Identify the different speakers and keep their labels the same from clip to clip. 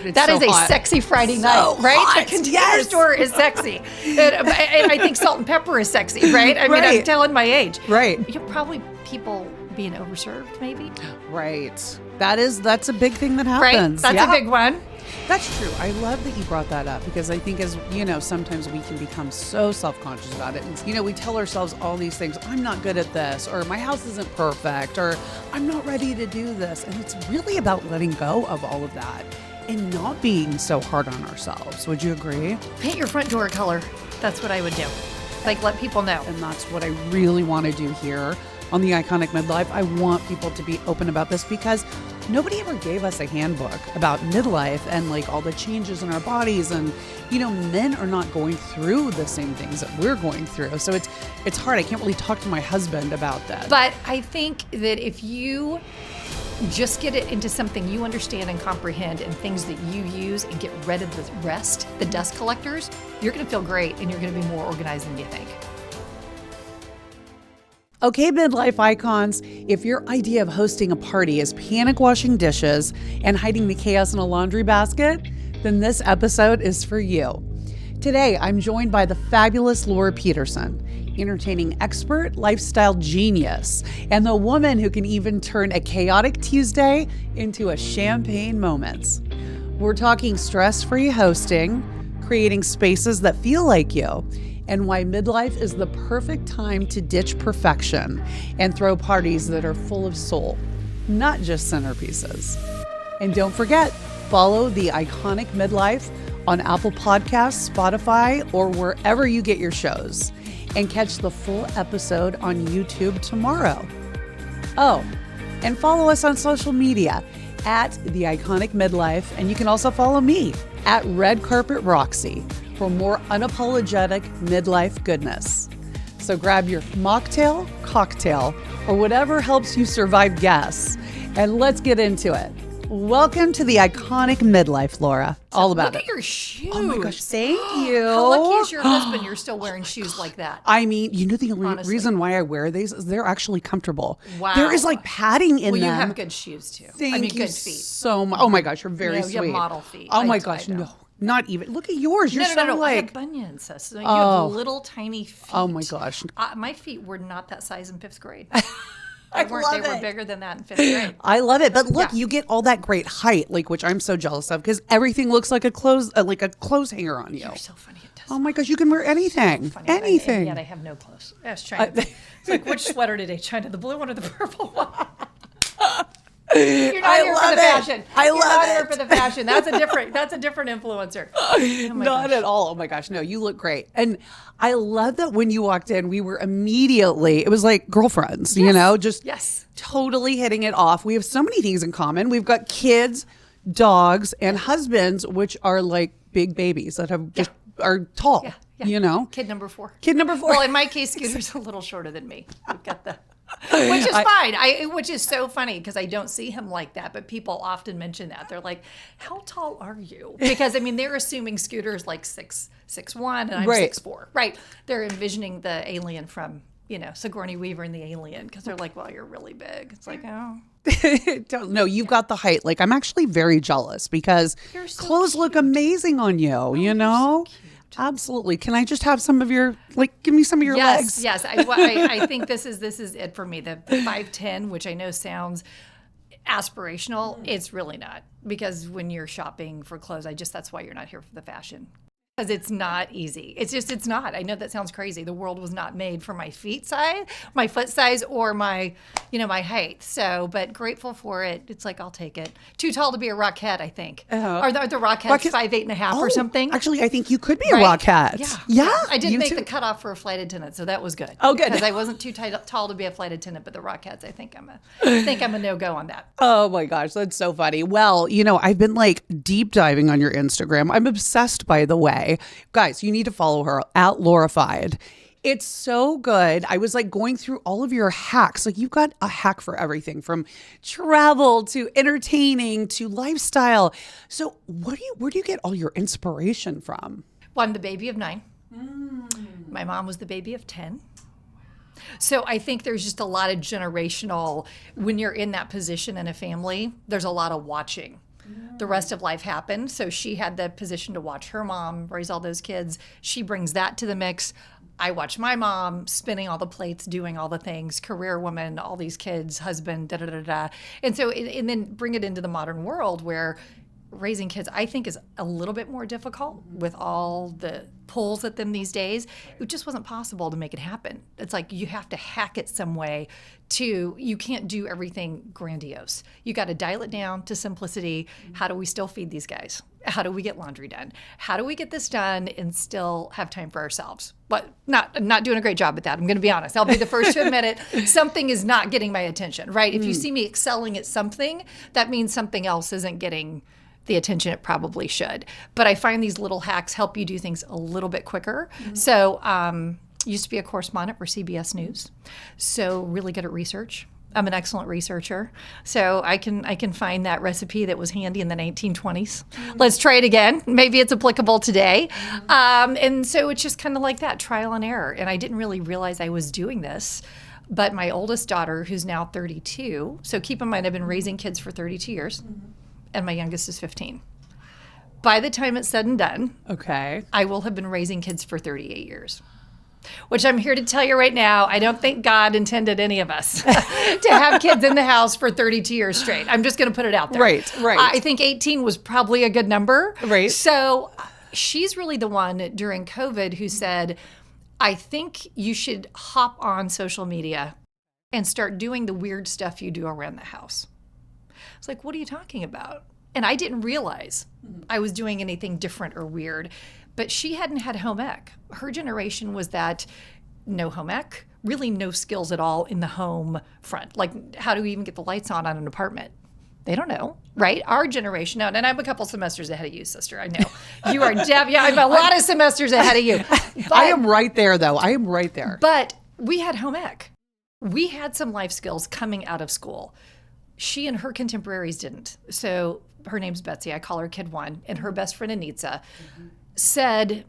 Speaker 1: That is
Speaker 2: so
Speaker 1: a
Speaker 2: hot.
Speaker 1: sexy Friday
Speaker 2: So
Speaker 1: night, right?
Speaker 2: hot,
Speaker 1: The Container
Speaker 2: yes.
Speaker 1: Store is sexy. And I think salt and pepper is sexy, right? I mean, I'm
Speaker 2: Right.
Speaker 1: telling my age.
Speaker 2: Right.
Speaker 1: Probably people being overserved, maybe.
Speaker 2: Right. That's a big thing that
Speaker 1: Right?
Speaker 2: happens.
Speaker 1: That's a big one.
Speaker 2: That's true. I love that you brought that up because I think sometimes we can become so self-conscious about it. And, we tell ourselves all these things. I'm not good at this, or my house isn't perfect, or I'm not ready to do this. And it's really about letting go of all of that and not being so hard on ourselves. Would you agree?
Speaker 1: Paint your front door color. That's what I would do. Like, let people know.
Speaker 2: And that's what I really want to do here on the Iconic Midlife. I want people to be open about this because nobody ever gave us a handbook about midlife and like all the changes in our bodies. And, men are not going through the same things that we're going through. So it's hard. I can't really talk to my husband about that.
Speaker 1: But I think that if you just get it into something you understand and comprehend and things that you use and get rid of the rest, the dust collectors, you're going to feel great and you're going to be more organized than you think.
Speaker 2: Okay, midlife icons, if your idea of hosting a party is panic washing dishes and hiding the chaos in a laundry basket, then this episode is for you. Today, I'm joined by the fabulous Lora Peterson, entertaining expert, lifestyle genius, and the woman who can even turn a chaotic Tuesday into a champagne moment. We're talking stress-free hosting, creating spaces that feel like you, and why midlife is the perfect time to ditch perfection and throw parties that are full of soul, not just centerpieces. And don't forget, follow the Iconic Midlife on Apple Podcasts, Spotify, or wherever you get your shows. And catch the full episode on YouTube tomorrow. Oh, and follow us on social media at The Iconic Midlife. And you can also follow me at Red Carpet Roxy for more unapologetic midlife goodness. So grab your mocktail, cocktail, or whatever helps you survive guests, and let's get into it. Welcome to the Iconic Midlife, Laura. All about it.
Speaker 1: Look at your shoes.
Speaker 2: Oh my gosh, thank you.
Speaker 1: How lucky is your husband you're still wearing shoes like that?
Speaker 2: I mean, the only
Speaker 1: Honestly.
Speaker 2: reason why I wear these is they're actually comfortable.
Speaker 1: Wow.
Speaker 2: There is like padding in
Speaker 1: Well,
Speaker 2: them.
Speaker 1: you have good shoes too.
Speaker 2: Thank you
Speaker 1: good feet.
Speaker 2: so much. Oh my gosh, you're very
Speaker 1: You
Speaker 2: sweet.
Speaker 1: have model feet.
Speaker 2: Oh my
Speaker 1: I
Speaker 2: gosh,
Speaker 1: know.
Speaker 2: no, not even. Look at yours. You're
Speaker 1: No. I
Speaker 2: like,
Speaker 1: have bunions. So you
Speaker 2: Oh.
Speaker 1: have little tiny feet.
Speaker 2: oh my gosh.
Speaker 1: My feet were not that size in 5th grade.
Speaker 2: I
Speaker 1: They
Speaker 2: love
Speaker 1: were
Speaker 2: it.
Speaker 1: bigger than that in 5th grade.
Speaker 2: I love it, but look,
Speaker 1: Yeah.
Speaker 2: you get all that great height, like which I'm so jealous of because everything looks like a clothes hanger on you.
Speaker 1: You're so funny. It does.
Speaker 2: Oh my gosh, you can wear anything,
Speaker 1: Funny, and
Speaker 2: anything.
Speaker 1: yet I have no clothes. Yes, China. It's like, which sweater today, China? The blue one or the purple one? You're not
Speaker 2: I
Speaker 1: here for
Speaker 2: love
Speaker 1: the
Speaker 2: it.
Speaker 1: fashion.
Speaker 2: I
Speaker 1: You're
Speaker 2: love
Speaker 1: not
Speaker 2: it.
Speaker 1: here for the fashion. That's a different influencer. Oh my
Speaker 2: Not
Speaker 1: gosh.
Speaker 2: at all. Oh my gosh, no, you look great. And I love that when you walked in, we were immediately, it was like girlfriends, just
Speaker 1: Yes.
Speaker 2: totally hitting it off. We have so many things in common. We've got kids, dogs, and husbands, which are like big babies that have just are tall,
Speaker 1: Yeah. Kid number 4.
Speaker 2: Kid number 4.
Speaker 1: Well, in my case, Scooter's a little shorter than me. We've got the, which is fine. Which is so funny because I don't see him like that. But people often mention that. They're like, "How tall are you?" Because I mean, they're assuming Scooter's like 6'1" and I'm
Speaker 2: Right.
Speaker 1: 6'4". Right? They're envisioning the alien from Sigourney Weaver and the Alien because they're like, "Well, you're really big." It's like, oh.
Speaker 2: No, you've got the height. Like, I'm actually very jealous because
Speaker 1: You're so
Speaker 2: clothes look amazing on you,
Speaker 1: so cute.
Speaker 2: Absolutely. Can I just have some of your, give me some of your legs?
Speaker 1: Yes. I think this is it for me. The 5'10", which I know sounds aspirational, it's really not. Because when you're shopping for clothes, that's why you're not here for the fashion. Because it's not easy. It's not. I know that sounds crazy. The world was not made for my foot size, or my height. So, but grateful for it. It's like, I'll take it. Too tall to be a rockette, I think. Are the rockettes 5'8.5" or something?
Speaker 2: Actually, I think you could be
Speaker 1: Right?
Speaker 2: a rockette. Yeah.
Speaker 1: I didn't
Speaker 2: you
Speaker 1: make
Speaker 2: too.
Speaker 1: the cutoff for a flight attendant, so that was good.
Speaker 2: Oh, good.
Speaker 1: Because I wasn't too tall to be a flight attendant, but the Rockettes, I think I'm a no-go on that.
Speaker 2: Oh my gosh, that's so funny. Well, I've been deep diving on your Instagram. I'm obsessed, by the way. Guys, you need to follow her at Lorified. It's so good. I was going through all of your hacks. You've got a hack for everything from travel to entertaining to lifestyle. So where do you get all your inspiration from?
Speaker 1: Well, I'm the baby of 9. My mom was the baby of 10. So I think there's just a lot of generational, when you're in that position in a family, there's a lot of watching. The rest of life happened. So she had the position to watch her mom raise all those kids. She brings that to the mix. I watch my mom spinning all the plates, doing all the things, career woman, all these kids, husband, da da da da. And so, and then bring it into the modern world where raising kids, I think, is a little bit more difficult with all the pulls at them these days. It just wasn't possible to make it happen. It's like you have to hack it some way you can't do everything grandiose. You got to dial it down to simplicity. How do we still feed these guys? How do we get laundry done? How do we get this done and still have time for ourselves? But not doing a great job at that. I'm going to be honest. I'll be the first to admit it. Something is not getting my attention, right? If you see me excelling at something, that means something else isn't getting the attention it probably should. But I find these little hacks help you do things a little bit quicker. So used to be a correspondent for CBS News. So really good at research. I'm an excellent researcher. So I can find that recipe that was handy in the 1920s. Let's try it again. Maybe it's applicable today. And so it's just kind of like that, trial and error. And I didn't really realize I was doing this. But my oldest daughter, who's now 32, so keep in mind I've been raising kids for 32 years. And my youngest is 15. By the time it's said and done, I will have been raising kids for 38 years. Which I'm here to tell you right now, I don't think God intended any of us to have kids in the house for 32 years straight. I'm just going to put it out there.
Speaker 2: Right.
Speaker 1: I think 18 was probably a good number.
Speaker 2: Right.
Speaker 1: So she's really the one during COVID who said, I think you should hop on social media and start doing the weird stuff you do around the house. I was like, what are you talking about? And I didn't realize I was doing anything different or weird. But she hadn't had home ec. Her generation was that no home ec, really no skills at all in the home front. Like, how do we even get the lights on an apartment? They don't know, right? Our generation, and I'm a couple semesters ahead of you, sister. I know. You are I'm a lot of semesters ahead of you. But,
Speaker 2: I am right there, though. I am right there.
Speaker 1: But we had home ec. We had some life skills coming out of school. She and her contemporaries didn't. So her name's Betsy. I call her Kid One. And her best friend, Anitza, said,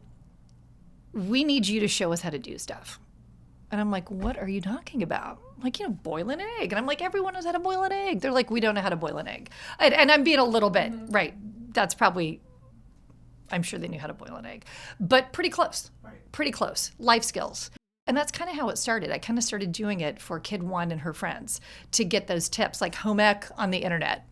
Speaker 1: we need you to show us how to do stuff. And I'm like, what are you talking about? Like, boil an egg. And I'm like, everyone knows how to boil an egg. They're like, we don't know how to boil an egg. And I'm being a little bit, right, that's probably, I'm sure they knew how to boil an egg. But pretty close, pretty close. Life skills. And that's kind of how it started. I kind of started doing it for Kid One and her friends to get those tips, like home ec on the internet.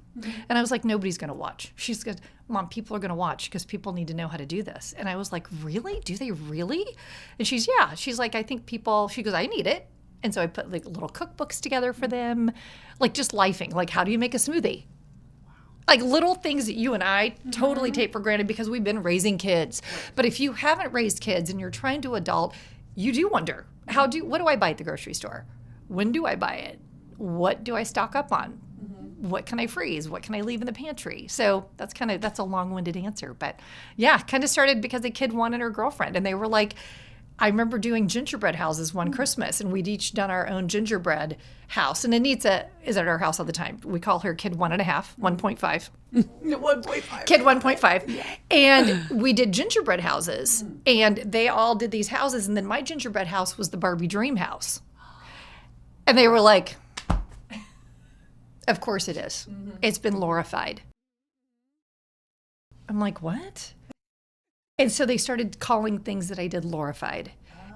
Speaker 1: And I was like, nobody's going to watch. She's good. Mom, people are going to watch because people need to know how to do this. And I was like, really? Do they really? And she's like, I think people, she goes, I need it. And so I put like little cookbooks together for them, like just lifing, like how do you make a smoothie? Like little things that you and I totally take for granted because we've been raising kids. But if you haven't raised kids and you're trying to adult, you do wonder, what do I buy at the grocery store? When do I buy it? What do I stock up on? What can I freeze? What can I leave in the pantry? So that's a long-winded answer. But yeah, kind of started because a Kid One and her girlfriend. And they were like, I remember doing gingerbread houses one Christmas, and we'd each done our own gingerbread house. And Anitza is at our house all the time. We call her Kid 1.5, 1.5.
Speaker 2: 1.5.
Speaker 1: Kid 1.5. Yeah. And we did gingerbread houses, and they all did these houses. And then my gingerbread house was the Barbie dream house. And they were like, of course it is. It's been Lorified. I'm like, what? And so they started calling things that I did Lorified.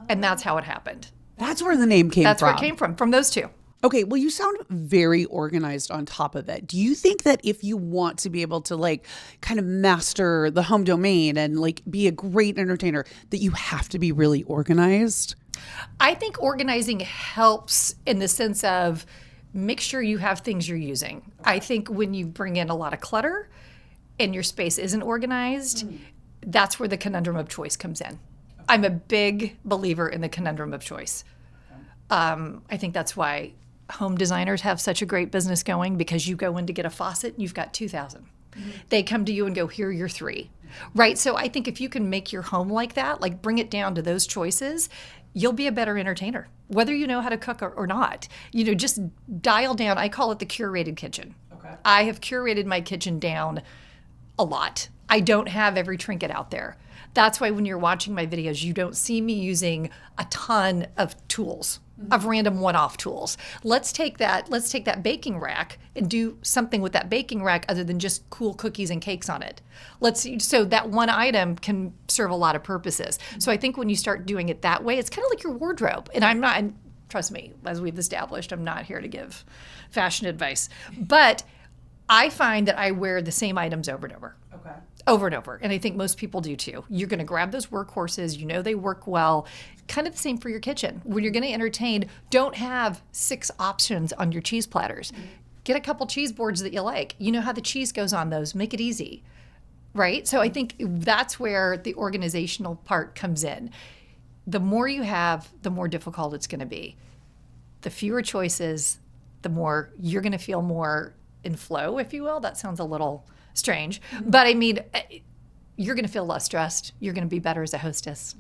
Speaker 1: And that's how it happened.
Speaker 2: That's where the name came from.
Speaker 1: That's where it came from those two.
Speaker 2: Okay, well, you sound very organized on top of it. Do you think that if you want to be able to like kind of master the home domain and like be a great entertainer, that you have to be really organized?
Speaker 1: I think organizing helps in the sense of make sure you have things you're using. I think when you bring in a lot of clutter and your space isn't organized, that's where the conundrum of choice comes in. I'm a big believer in the conundrum of choice. I think that's why home designers have such a great business going, because you go in to get a faucet and you've got 2,000. They come to you and go, here are your 3. Right? So I think if you can make your home like that, like bring it down to those choices, you'll be a better entertainer, whether you know how to cook or not. Just dial down. I call it the curated kitchen. Okay. I have curated my kitchen down a lot. I don't have every trinket out there. That's why when you're watching my videos, you don't see me using a ton of tools. of random one-off tools. Let's take that baking rack and do something with that baking rack other than just cool cookies and cakes on it. So that one item can serve a lot of purposes. So I think when you start doing it that way, it's kind of like your wardrobe. And trust me, as we've established, I'm not here to give fashion advice. But I find that I wear the same items over and over.
Speaker 2: Okay.
Speaker 1: Over and over. And I think most people do too. You're going to grab those workhorses. You know they work well. Kind of the same for your kitchen. When you're going to entertain, don't have 6 options on your cheese platters. Get a couple cheese boards that you like. You know how the cheese goes on those. Make it easy. Right? So I think that's where the organizational part comes in. The more you have, the more difficult it's going to be. The fewer choices, the more you're going to feel more in flow, if you will. That sounds a little strange. But I mean, you're going to feel less stressed. You're going to be better as a hostess.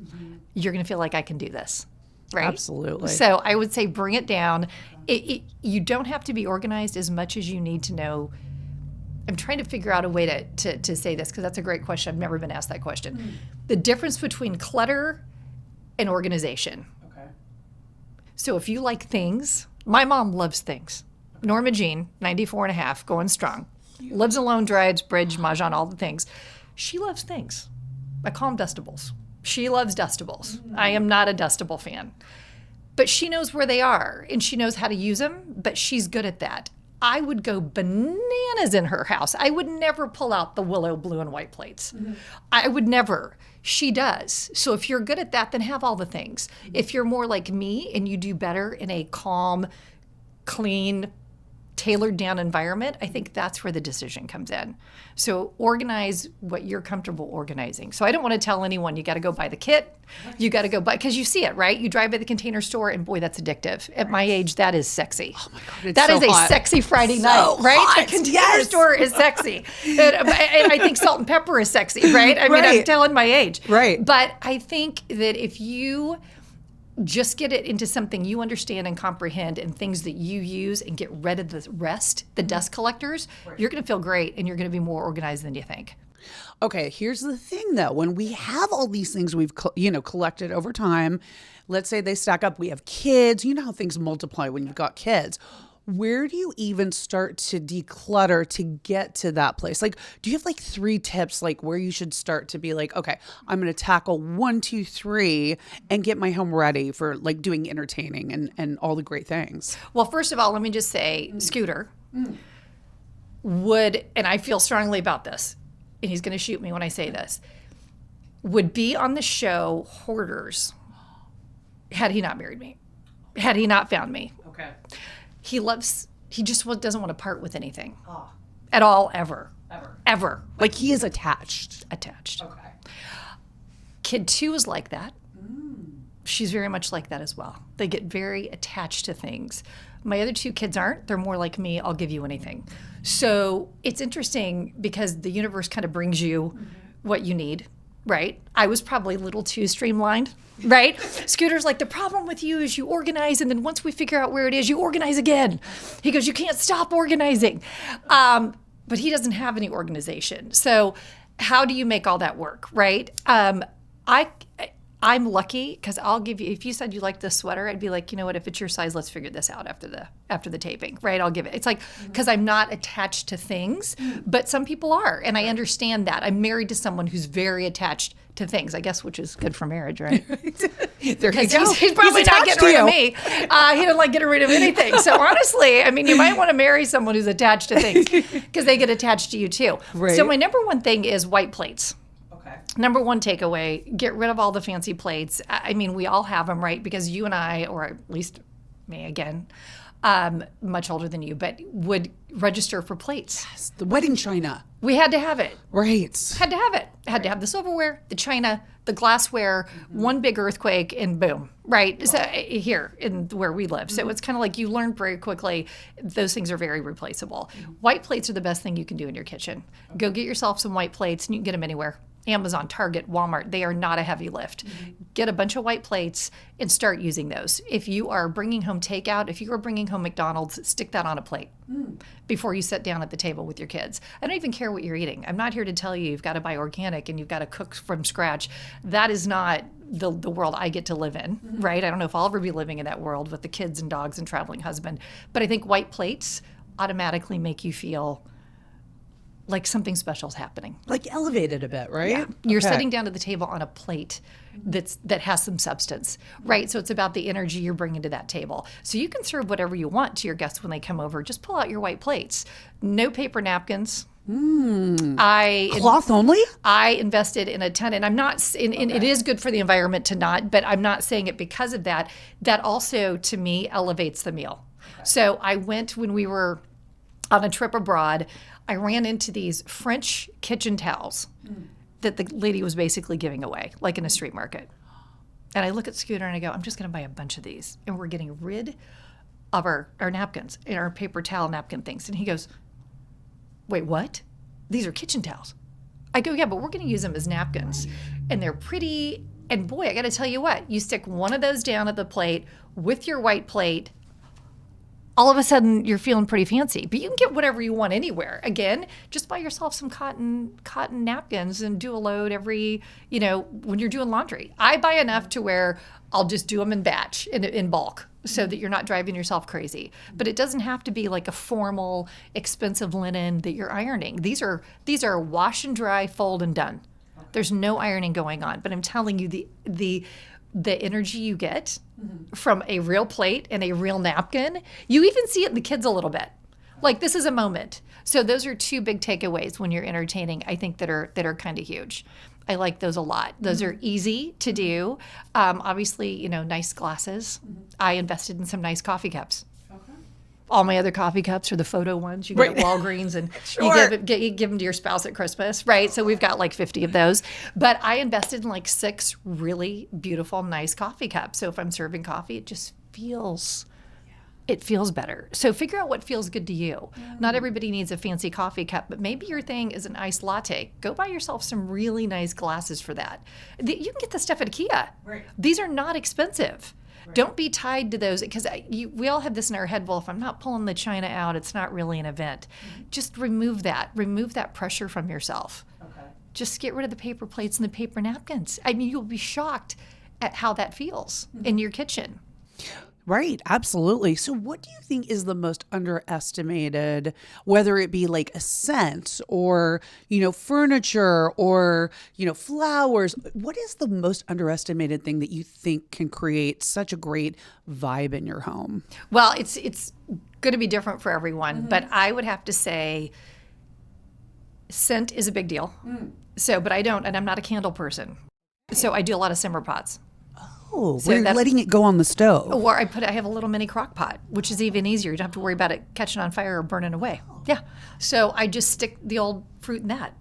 Speaker 1: You're going to feel like I can do this. Right?
Speaker 2: Absolutely.
Speaker 1: So I would say bring it down. You don't have to be organized as much as you need to know. I'm trying to figure out a way to say this because that's a great question. I've never been asked that question. The difference between clutter and organization.
Speaker 2: Okay.
Speaker 1: So if you like things, my mom loves things. Norma Jean, 94 and a half, going strong. Lives alone, drives, bridge, mahjong, all the things. She loves things. I call them dustables. She loves dustables. I am not a dustable fan. But she knows where they are, and she knows how to use them, but she's good at that. I would go bananas in her house. I would never pull out the willow blue and white plates. I would never. She does. So if you're good at that, then have all the things. If you're more like me and you do better in a calm, clean, tailored down environment, I think that's where the decision comes in. So organize what you're comfortable organizing. So I don't want to tell anyone you got to go buy the kit. You got to go buy, because you see it, right? You drive by the Container Store and boy, that's addictive. At my age, that is sexy.
Speaker 2: Oh my God, it's
Speaker 1: that
Speaker 2: so
Speaker 1: is a
Speaker 2: hot.
Speaker 1: sexy Friday
Speaker 2: So
Speaker 1: night, right?
Speaker 2: hot.
Speaker 1: The Container Store is sexy. And I think salt and pepper is sexy, right? I mean, I'm telling my age.
Speaker 2: Right.
Speaker 1: But I think that if you just get it into something you understand and comprehend and things that you use and get rid of the rest, the dust collectors, you're going to feel great and you're going to be more organized than you think.
Speaker 2: Okay, here's the thing though. When we have all these things we've collected over time, let's say they stack up, we have kids, you know how things multiply when you've got kids. Where do you even start to declutter to get to that place? Like, do you have like 3 tips, like where you should start to be like, okay, I'm going to tackle 1, 2, 3 and get my home ready for like doing entertaining and all the great things?
Speaker 1: Well, first of all, let me just say Scooter would, and I feel strongly about this, and he's going to shoot me when I say this, would be on the show Hoarders had he not married me, had he not found me.
Speaker 2: Okay.
Speaker 1: He just doesn't want to part with anything at all, ever.
Speaker 2: Like he is attached.
Speaker 1: Okay. Kid 2 is like that. She's very much like that as well. They get very attached to things. My other 2 kids aren't. They're more like me. I'll give you anything. So it's interesting because the universe kind of brings you what you need, right? I was probably a little too streamlined, right? Scooter's like, the problem with you is you organize, and then once we figure out where it is, you organize again. He goes, you can't stop organizing. But he doesn't have any organization. So how do you make all that work, right? I'm lucky because I'll give you, if you said you like this sweater, I'd be like, you know what, if it's your size, let's figure this out after the taping, right? I'll give it. It's like, because I'm not attached to things, but some people are, and I understand that. I'm married to someone who's very attached to things, I guess, which is good for marriage, right? Because he's probably not getting rid of me. He doesn't like getting rid of anything. So honestly, I mean, you might want to marry someone who's attached to things because they get attached to you too.
Speaker 2: Right.
Speaker 1: So my number one thing is white plates.
Speaker 2: Okay.
Speaker 1: Number one takeaway, get rid of all the fancy plates. I mean, we all have them, right? Because you and I, or at least me again, much older than you, but would register for plates.
Speaker 2: Yes, the wedding china.
Speaker 1: We had to have it.
Speaker 2: Right.
Speaker 1: Had to have it. Had to have the silverware, the china, the glassware, one big earthquake, and boom, right? So here in where we live. So it's kind of like you learn very quickly, those things are very replaceable. White plates are the best thing you can do in your kitchen. Go get yourself some white plates, and you can get them anywhere. Amazon, Target, Walmart, they are not a heavy lift. Get a bunch of white plates and start using those. If you are bringing home takeout, if you are bringing home McDonald's, stick that on a plate before you sit down at the table with your kids. I don't even care what you're eating. I'm not here to tell you you've got to buy organic and you've got to cook from scratch. That is not the world I get to live in, right? I don't know if I'll ever be living in that world with the kids and dogs and traveling husband, but I think white plates automatically make you feel like something special is happening.
Speaker 2: Like elevated a bit, right?
Speaker 1: Yeah. You're
Speaker 2: Okay.
Speaker 1: sitting down at the table on a plate that has some substance, right? So it's about the energy you're bringing to that table. So you can serve whatever you want to your guests when they come over. Just pull out your white plates. No paper napkins.
Speaker 2: Cloth only?
Speaker 1: I invested in a ton, and I'm not, and it is good for the environment to not, but I'm not saying it because of that. That also, to me, elevates the meal. So I went when we were on a trip abroad, I ran into these French kitchen towels that the lady was basically giving away, like in a street market. And I look at Scooter and I go, I'm just going to buy a bunch of these. And we're getting rid of our napkins and our paper towel napkin things. And he goes, wait, what? These are kitchen towels. I go, yeah, but we're going to use them as napkins. And they're pretty. And boy, I got to tell you what, you stick one of those down at the plate with your white plate, all of a sudden you're feeling pretty fancy. But you can get whatever you want anywhere. Again, just buy yourself some cotton napkins and do a load every, when you're doing laundry. I buy enough to where I'll just do them in batch, in bulk, so that you're not driving yourself crazy. But it doesn't have to be like a formal, expensive linen that you're ironing. These are wash and dry, fold and done. There's no ironing going on. But I'm telling you, the energy you get from a real plate and a real napkin, you even see it in the kids a little bit. Like, this is a moment. So those are two big takeaways when you're entertaining, I think, that are kind of huge. I like those a lot. Those are easy to do. Obviously, nice glasses. I invested in some nice coffee cups. All my other coffee cups are the photo ones you get at Walgreens, and you give them to your spouse at Christmas, right? So we've got like 50 of those. But I invested in like 6 really beautiful, nice coffee cups. So if I'm serving coffee, it just feels better. So figure out what feels good to you. Not everybody needs a fancy coffee cup, but maybe your thing is an iced latte. Go buy yourself some really nice glasses for that. You can get the stuff at IKEA.
Speaker 2: Right.
Speaker 1: These are not expensive. Don't be tied to those, because we all have this in our head. Well, if I'm not pulling the china out, it's not really an event. Just remove that pressure from yourself.
Speaker 2: Okay.
Speaker 1: Just get rid of the paper plates and the paper napkins. I mean, you'll be shocked at how that feels in your kitchen.
Speaker 2: Right, absolutely. So what do you think is the most underestimated, whether it be like a scent or, furniture or, flowers? What is the most underestimated thing that you think can create such a great vibe in your home?
Speaker 1: Well, it's going to be different for everyone, but I would have to say scent is a big deal. So, but I'm not a candle person. So I do a lot of simmer pots.
Speaker 2: Oh,
Speaker 1: So
Speaker 2: we're
Speaker 1: that's-
Speaker 2: letting it go on the stove.
Speaker 1: Or I have a little mini crock pot, which is even easier. You don't have to worry about it catching on fire or burning away. Yeah. So I just stick the old fruit in that.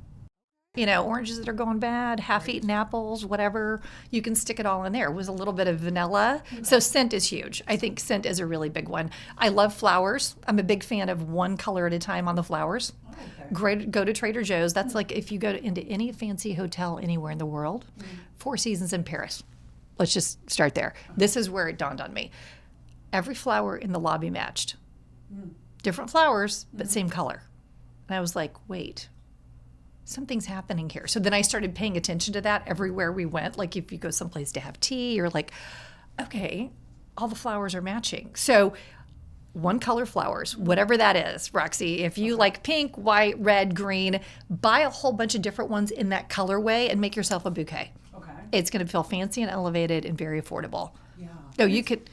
Speaker 1: Oranges that are going bad, half-eaten apples, whatever. You can stick it all in there with a little bit of vanilla. So scent is huge. I think scent is a really big one. I love flowers. I'm a big fan of one color at a time on the flowers. Great. Go to Trader Joe's. That's like if you go into any fancy hotel anywhere in the world, Four Seasons in Paris. Let's just start there. This is where it dawned on me. Every flower in the lobby matched. Different flowers, but same color. And I was like, wait, something's happening here. So then I started paying attention to that everywhere we went. Like if you go someplace to have tea, you're like, okay, all the flowers are matching. So one color flowers, whatever that is, Roxy. If you like pink, white, red, green, buy a whole bunch of different ones in that colorway and make yourself a bouquet. It's going to feel fancy and elevated and very affordable.
Speaker 2: Yeah.
Speaker 1: So you could,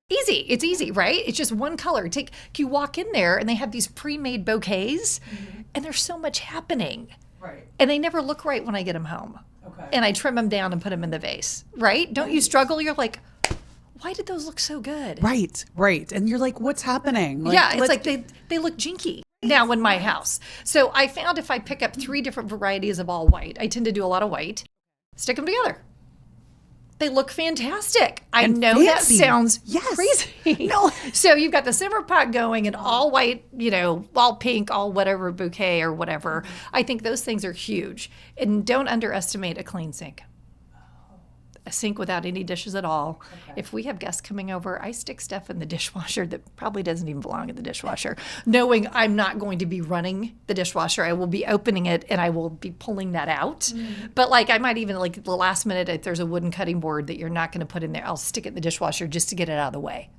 Speaker 1: easy. It's easy, right? It's just one color. You walk in there and they have these pre-made bouquets and there's so much happening.
Speaker 2: Right.
Speaker 1: And they never look right when I get them home.
Speaker 2: Okay.
Speaker 1: And I trim them down and put them in the vase, right? Don't you struggle? You're like, why did those look so good?
Speaker 2: Right. And you're like, what's happening?
Speaker 1: It's like they look jinky now in my house. So I found if I pick up 3 different varieties of all white, I tend to do a lot of white, stick them together. They look fantastic. I know
Speaker 2: fancy.
Speaker 1: that sounds
Speaker 2: Yes.
Speaker 1: crazy.
Speaker 2: No.
Speaker 1: So you've got the simmer pot going and all white, all pink, all whatever bouquet or whatever. I think those things are huge. And don't underestimate a clean sink. a sink without any dishes at all. Okay. If we have guests coming over, I stick stuff in the dishwasher that probably doesn't even belong in the dishwasher, knowing I'm not going to be running the dishwasher. I will be opening it and I will be pulling that out. Mm-hmm. But like I might even like the last minute, if there's a wooden cutting board that you're not going to put in there, I'll stick it in the dishwasher just to get it out of the way.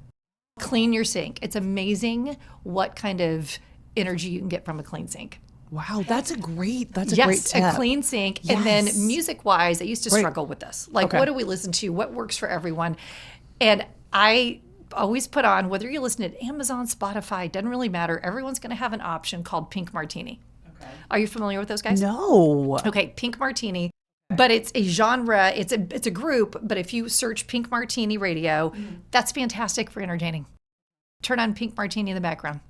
Speaker 1: Clean your sink. It's amazing what kind of energy you can get from a clean sink.
Speaker 2: Wow, that's a great tip.
Speaker 1: Yes, a clean sink. Yes. And then music-wise, I used to struggle with this. Like, what do we listen to? What works for everyone? And I always put on, whether you listen to Amazon, Spotify, doesn't really matter. Everyone's going to have an option called Pink Martini. Okay. Are you familiar with those guys?
Speaker 2: No.
Speaker 1: Okay, Pink Martini. But it's a genre, it's a group, but if you search Pink Martini Radio, that's fantastic for entertaining. Turn on Pink Martini in the background.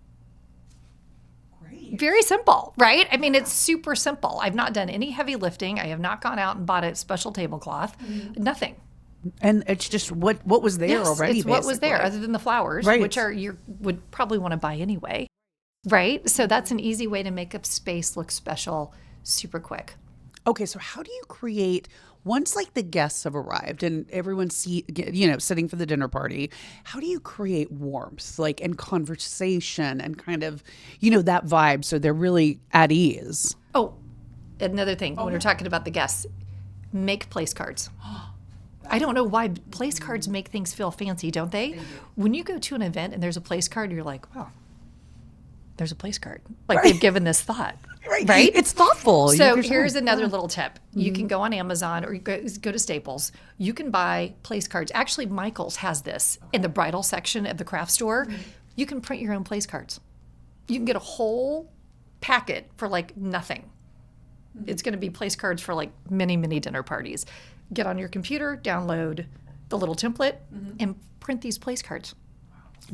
Speaker 1: Very simple, right? I mean, it's super simple. I've not done any heavy lifting. I have not gone out and bought a special tablecloth. Nothing.
Speaker 2: And it's just what was there already.
Speaker 1: It's what was there, other than the flowers, which you would probably want to buy anyway, right? So that's an easy way to make a space look special, super quick.
Speaker 2: Okay, so how do you create, once like the guests have arrived and everyone's sitting for the dinner party, how do you create warmth, like, and conversation and kind of, that vibe so they're really at ease? Oh,
Speaker 1: another thing, when we're talking about the guests, make place cards. I don't know why place cards make things feel fancy, don't they? They do. When you go to an event and there's a place card, you're like, wow, there's a place card. Like they've given this thought. Right?
Speaker 2: It's thoughtful.
Speaker 1: So here's another little tip. You can go on Amazon or you go to Staples. You can buy place cards. Actually, Michael's has this in the bridal section of the craft store. You can print your own place cards. You can get a whole packet for like nothing. It's going to be place cards for like many, many dinner parties. Get on your computer, download the little template, and print these place cards.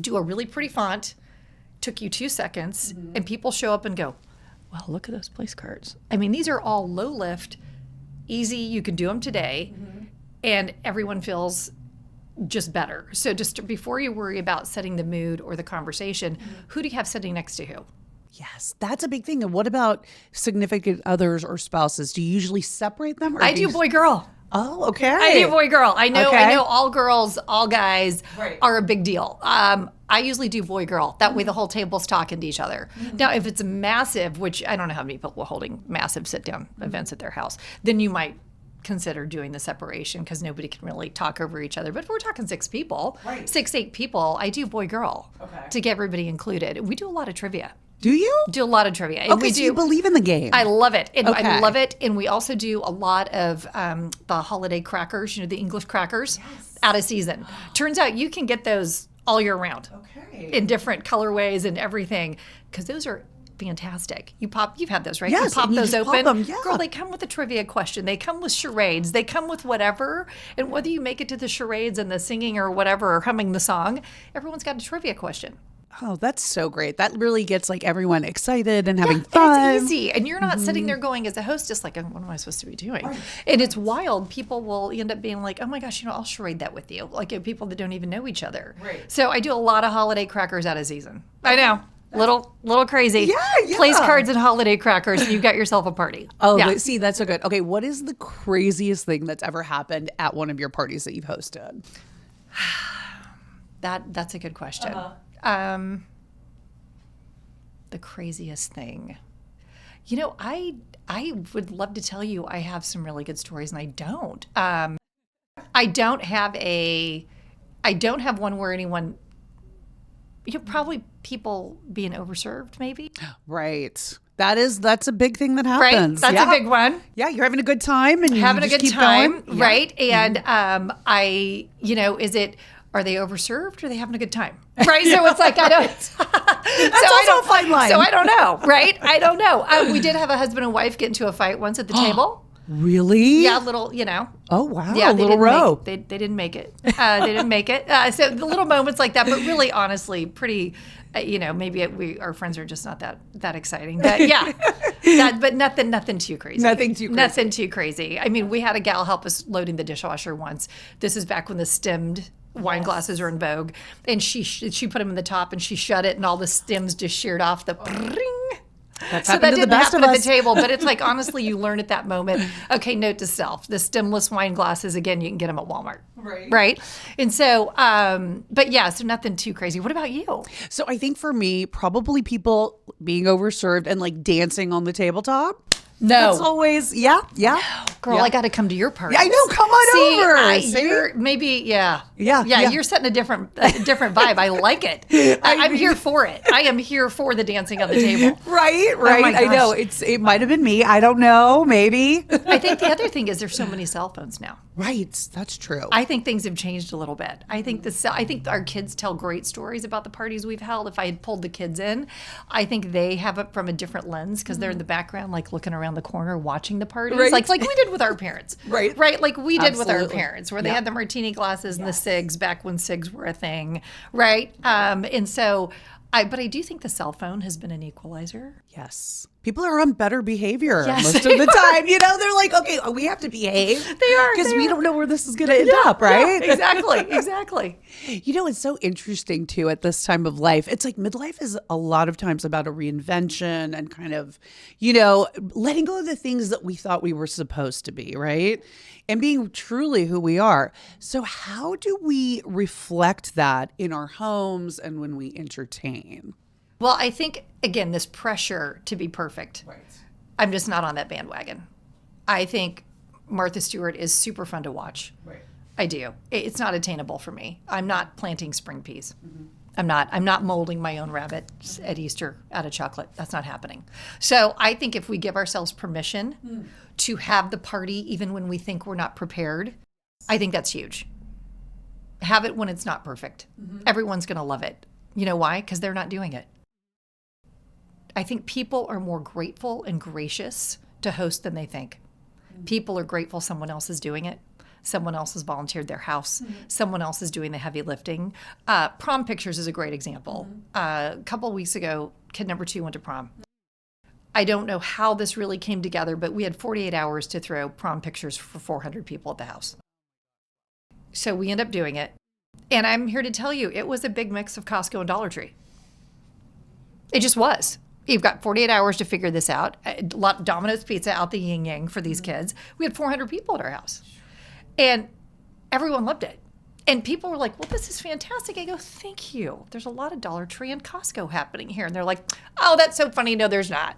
Speaker 1: Do a really pretty font. Took you 2 seconds, and people show up and go, wow, look at those place cards. I mean, these are all low lift, easy. You can do them today, and everyone feels just better. So just before you worry about setting the mood or the conversation, who do you have sitting next to who?
Speaker 2: Yes, that's a big thing. And what about significant others or spouses? Do you usually separate them? Or
Speaker 1: I do boy girl.
Speaker 2: Oh, okay.
Speaker 1: I do boy girl. I know all girls, all guys are a big deal. I usually do boy girl. That way the whole table's talking to each other. Now, if it's massive, which I don't know how many people are holding massive sit-down events at their house, then you might consider doing the separation because nobody can really talk over each other. But if we're talking 6 people, 6-8 people, I do boy girl to get everybody included. We do a lot of trivia.
Speaker 2: Do you?
Speaker 1: Do a lot of trivia. And
Speaker 2: okay, so you believe in the game.
Speaker 1: I love it. And I love it. And we also do a lot of the holiday crackers, the English crackers, out of season. Turns out you can get those all year round in different colorways and everything because those are fantastic. You've had those, right?
Speaker 2: Yes,
Speaker 1: you pop those open.
Speaker 2: Pop them,
Speaker 1: Girl, they come with a trivia question. They come with charades. They come with whatever. And whether you make it to the charades and the singing or whatever, or humming the song, everyone's got a trivia question.
Speaker 2: Oh, that's so great. That really gets like everyone excited and having fun.
Speaker 1: And it's easy. And you're not sitting there going as a hostess like, what am I supposed to be doing? And it's wild. People will end up being like, oh my gosh, I'll charade that with you. Like people that don't even know each other. So I do a lot of holiday crackers out of season. I know. Little crazy.
Speaker 2: Yeah.
Speaker 1: Place cards and holiday crackers, and you've got yourself a party.
Speaker 2: Oh, see, that's so good. Okay, what is the craziest thing that's ever happened at one of your parties that you've hosted?
Speaker 1: That's a good question. The craziest thing. I would love to tell you I have some really good stories, and I don't. I don't have one where anyone, probably people being overserved, maybe.
Speaker 2: Right. That's a big thing that happens.
Speaker 1: Right? That's a big one.
Speaker 2: Yeah, you're having a good time and
Speaker 1: having
Speaker 2: you just
Speaker 1: a good
Speaker 2: keep
Speaker 1: time,
Speaker 2: going.
Speaker 1: Right? And are they overserved or are they having a good time? Right? So it's like, I don't.
Speaker 2: That's also a fine line.
Speaker 1: So I don't know, right? I don't know. We did have a husband and wife get into a fight once at the table.
Speaker 2: Really?
Speaker 1: Yeah, little,
Speaker 2: Oh, wow.
Speaker 1: Yeah,
Speaker 2: a little row.
Speaker 1: They didn't make it. They didn't make it. So the little moments like that, but really, honestly, pretty, maybe our friends are just not that exciting. But yeah, but nothing too crazy. Nothing too crazy. I mean, we had a gal help us loading the dishwasher once. This is back when the stemmed wine glasses are in vogue. And she put them in the top and she shut it and all the stems just sheared off the ring.
Speaker 2: That's
Speaker 1: So that
Speaker 2: happened to the
Speaker 1: didn't
Speaker 2: best
Speaker 1: happen
Speaker 2: of
Speaker 1: at
Speaker 2: us.
Speaker 1: the table, but it's like, honestly, you learn at that moment, okay, note to self, the stemless wine glasses, again, you can get them at Walmart. Right. And so, but yeah, so nothing too crazy. What about you?
Speaker 2: So I think for me, probably people being overserved and like dancing on the tabletop.
Speaker 1: No.
Speaker 2: That's always, yeah.
Speaker 1: Girl,
Speaker 2: Yeah.
Speaker 1: I got to come to your party.
Speaker 2: I know. Come on over. See?
Speaker 1: You're maybe, yeah.
Speaker 2: Yeah.
Speaker 1: You're setting a different vibe. I like it. I'm here for it. I am here for the dancing on the table.
Speaker 2: Right.
Speaker 1: my
Speaker 2: I know.
Speaker 1: gosh.
Speaker 2: It might have been me. I don't know. Maybe.
Speaker 1: I think the other thing is there's so many cell phones now.
Speaker 2: Right. That's true.
Speaker 1: I think things have changed a little bit. I think our kids tell great stories about the parties we've held. If I had pulled the kids in, I think they have it from a different lens because they're in the background, like looking around the corner, watching the parties,
Speaker 2: Right.
Speaker 1: like we did with our parents,
Speaker 2: Right.
Speaker 1: like we did with our
Speaker 2: Absolutely.
Speaker 1: parents, where they
Speaker 2: Yeah.
Speaker 1: had the martini glasses and the cigs back when cigs were a thing, right? And so, but I do think the cell phone has been an equalizer.
Speaker 2: Yes. People are on better behavior
Speaker 1: Yes,
Speaker 2: most of the time. You know, they're like, okay, we have to behave.
Speaker 1: They are.
Speaker 2: Because we don't know where this is going to end up, right?
Speaker 1: Exactly.
Speaker 2: You know, it's so interesting too at this time of life. It's like midlife is a lot of times about a reinvention and kind of, you know, letting go of the things that we thought we were supposed to be, right? And being truly who we are. So how do we reflect that in our homes and when we entertain?
Speaker 1: Well, I think, again, this pressure to be perfect.
Speaker 2: Right.
Speaker 1: I'm just not on that bandwagon. I think Martha Stewart is super fun to watch.
Speaker 2: Right.
Speaker 1: I do. It's not attainable for me. I'm not planting spring peas. I'm not molding my own rabbits at Easter out of chocolate. That's not happening. So I think if we give ourselves permission to have the party even when we think we're not prepared, I think that's huge. Have it when it's not perfect. Everyone's going to love it. You know why? Because they're not doing it. I think people are more grateful and gracious to host than they think. People are grateful someone else is doing it. Someone else has volunteered their house. Someone else is doing the heavy lifting. Prom pictures is a great example. A couple of weeks ago, kid number 2 went to prom. I don't know how this really came together, but we had 48 hours to throw prom pictures for 400 people at the house. So we end up doing it. And I'm here to tell you, it was a big mix of Costco and Dollar Tree. It just was. You've got 48 hours to figure this out. Domino's Pizza out the yin yang for these kids. We had 400 people at our house. And everyone loved it. And people were like, well, this is fantastic. I go, thank you. There's a lot of Dollar Tree and Costco happening here. And they're like, oh, that's so funny. No, there's not.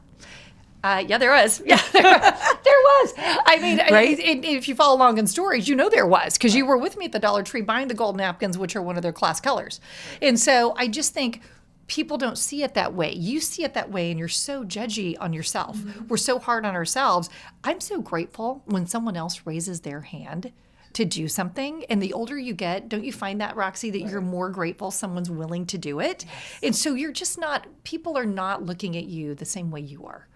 Speaker 1: Yeah, there was. Yeah, there was. I mean,
Speaker 2: Right?
Speaker 1: if you follow along in stories, you know there was, because you were with me at the Dollar Tree buying the gold napkins, which are one of their class colors. And so I just think people don't see it that way. You see it that way, and you're so judgy on yourself. We're so hard on ourselves. I'm so grateful when someone else raises their hand to do something. And the older you get, don't you find that, Roxy, that you're more grateful someone's willing to do it? And so you're just not, people are not looking at you the same way you are,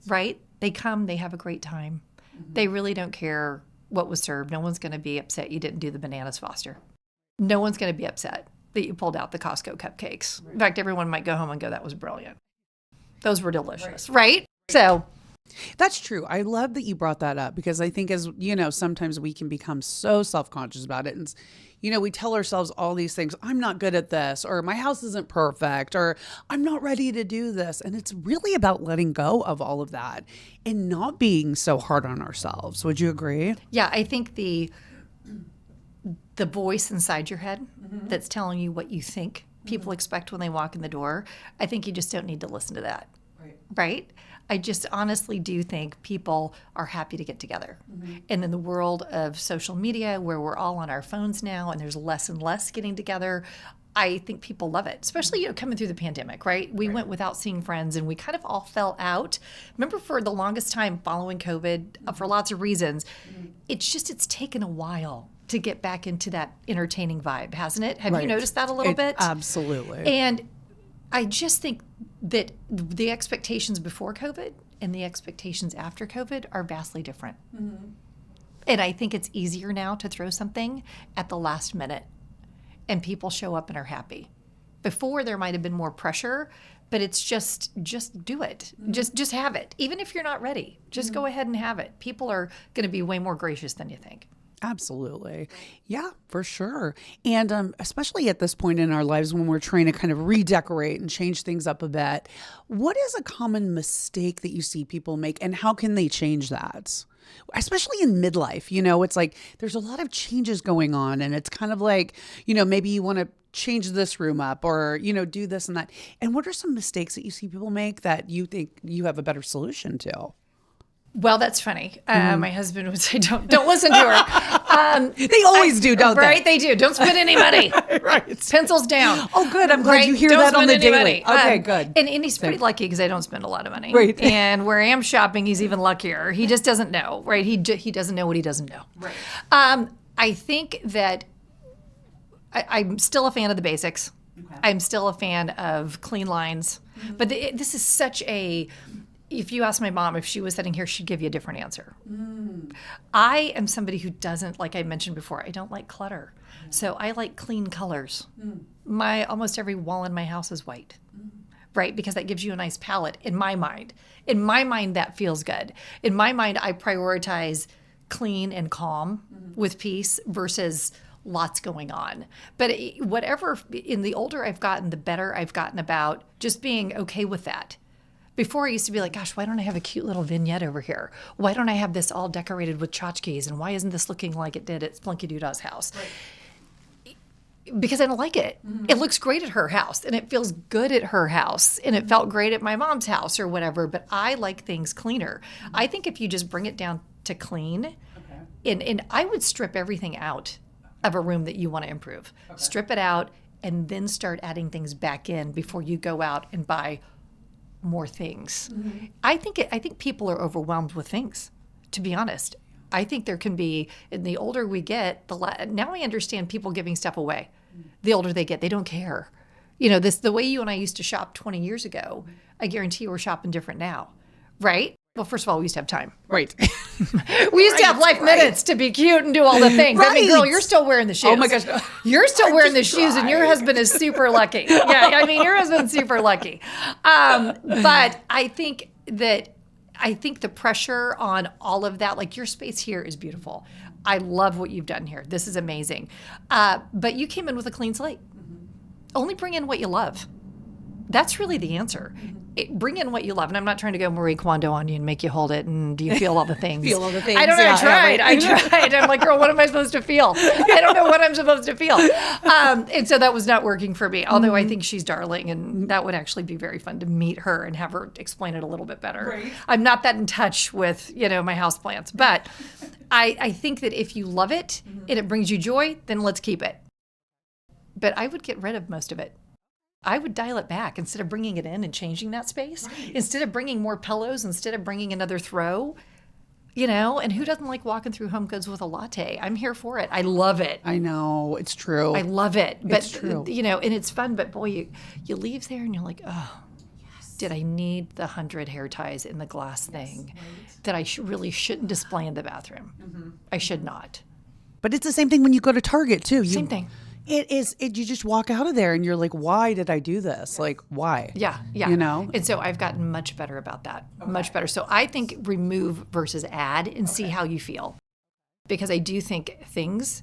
Speaker 1: right? They come, they have a great time. They really don't care what was served. No one's going to be upset you didn't do the bananas Foster. No one's going to be upset that you pulled out the Costco cupcakes. In fact, everyone might go home and go, that was brilliant. Those were delicious, right? So
Speaker 2: That's true. I love that you brought that up because I think, as you know, sometimes we can become so self-conscious about it. And, you know, we tell ourselves all these things. I'm not good at this, or my house isn't perfect, or I'm not ready to do this. And it's really about letting go of all of that and not being so hard on ourselves. Would you agree?
Speaker 1: yeah, I think the voice inside your head that's telling you what you think people expect when they walk in the door, I think you just don't need to listen to that. Right? I just honestly do think people are happy to get together. And in the world of social media, where we're all on our phones now and there's less and less getting together, I think people love it, especially, you know, coming through the pandemic, right? We went without seeing friends and we kind of all fell out. Remember, for the longest time following COVID, for lots of reasons, it's taken a while to get back into that entertaining vibe, hasn't it? Have you noticed that a little bit?
Speaker 2: Absolutely.
Speaker 1: And I just think that the expectations before COVID and the expectations after COVID are vastly different. And I think it's easier now to throw something at the last minute and people show up and are happy. Before, there might have been more pressure, but it's just do it. Just have it. Even if you're not ready, just go ahead and have it. People are going to be way more gracious than you think.
Speaker 2: Absolutely. Yeah, for sure. And especially at this point in our lives when we're trying to kind of redecorate and change things up a bit, what is a common mistake that you see people make and how can they change that? Especially in midlife, it's like there's a lot of changes going on and it's kind of like, maybe you want to change this room up or, do this and that. And what are some mistakes that you see people make that you think you have a better solution to?
Speaker 1: Well, that's funny. My husband would say, don't listen to her.
Speaker 2: They always do, don't they?
Speaker 1: Right, they do. Don't spend any money.
Speaker 2: Right.
Speaker 1: Pencils down.
Speaker 2: Oh, good. I'm glad
Speaker 1: Right?
Speaker 2: you hear
Speaker 1: Don't
Speaker 2: that on
Speaker 1: spend
Speaker 2: the
Speaker 1: any
Speaker 2: daily.
Speaker 1: money.
Speaker 2: Okay, good.
Speaker 1: And he's pretty lucky because I don't spend a lot of money.
Speaker 2: Right.
Speaker 1: And where I am shopping, he's even luckier. He just doesn't know, right? He doesn't know what he doesn't know.
Speaker 2: Right.
Speaker 1: I think that I'm still a fan of the basics. Okay. I'm still a fan of clean lines. Mm-hmm. But this is such a... If you ask my mom if she was sitting here, she'd give you a different answer. I am somebody who doesn't, like I mentioned before, I don't like clutter. So I like clean colors. Almost every wall in my house is white, right? Because that gives you a nice palette in my mind. In my mind, that feels good. In my mind, I prioritize clean and calm with peace versus lots going on. But whatever, in the older I've gotten, the better I've gotten about just being okay with that. Before I used to be like, gosh, why don't I have a cute little vignette over here? Why don't I have this all decorated with tchotchkes? And why isn't this looking like it did at Splunky Doodah's house? Right. Because I don't like it. It looks great at her house and it feels good at her house and it felt great at my mom's house or whatever, but I like things cleaner. I think if you just bring it down to clean, and I would strip everything out of a room that you want to improve. Okay. Strip it out and then start adding things back in before you go out and buy more things. I think people are overwhelmed with things, to be honest. I think there can be, and the older we get, now I understand people giving stuff away. The older they get, they don't care. The way you and I used to shop 20 years ago, I guarantee you we're shopping different now, right? Well, first of all, we used to have time.
Speaker 2: Right.
Speaker 1: We used to have life minutes to be cute and do all the things.
Speaker 2: Right.
Speaker 1: I mean, girl, you're still wearing the shoes.
Speaker 2: Oh my gosh.
Speaker 1: You're still wearing the shoes and your husband is super lucky. Yeah, I mean, your husband's super lucky. But I think the pressure on all of that, like your space here is beautiful. I love what you've done here. This is amazing. But you came in with a clean slate. Only bring in what you love. That's really the answer. Bring in what you love. And I'm not trying to go Marie Kondo on you and make you hold it. And do you feel all the things?
Speaker 2: Feel all the things.
Speaker 1: I don't know.
Speaker 2: Yeah,
Speaker 1: I tried. I'm like, girl, what am I supposed to feel? I don't know what I'm supposed to feel. And so that was not working for me. Although I think she's darling. And that would actually be very fun to meet her and have her explain it a little bit better.
Speaker 2: Right.
Speaker 1: I'm not that in touch with, my houseplants. But I think that if you love it and it brings you joy, then let's keep it. But I would get rid of most of it. I would dial it back instead of bringing it in and changing that space. Right. Instead of bringing more pillows, instead of bringing another throw, and who doesn't like walking through Home Goods with a latte? I'm here for it. I love it.
Speaker 2: I know. It's true.
Speaker 1: I love it. But,
Speaker 2: it's true.
Speaker 1: And it's fun. But boy, you leave there and you're like, oh, yes. Did I need the 100 hair ties in the glass thing that I really shouldn't display in the bathroom? I should not.
Speaker 2: But it's the same thing when you go to Target too.
Speaker 1: Same thing.
Speaker 2: It is. You just walk out of there and you're like, why did I do this? Like, why?
Speaker 1: Yeah. And so I've gotten much better about that. Okay. Much better. So I think remove versus add and see how you feel. Because I do think things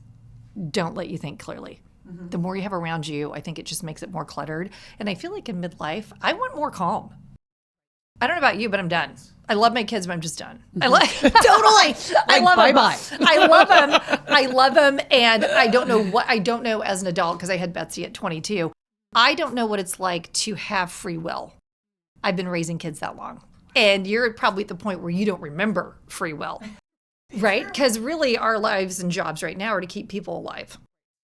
Speaker 1: don't let you think clearly. The more you have around you, I think it just makes it more cluttered. And I feel like in midlife, I want more calm. I don't know about you, but I'm done. I love my kids, but I'm just done. I like
Speaker 2: totally.
Speaker 1: I love them.
Speaker 2: Bye.
Speaker 1: I love them, and I don't know as an adult because I had Betsy at 22. I don't know what it's like to have free will. I've been raising kids that long, and you're probably at the point where you don't remember free will, right? Because really, our lives and jobs right now are to keep people alive,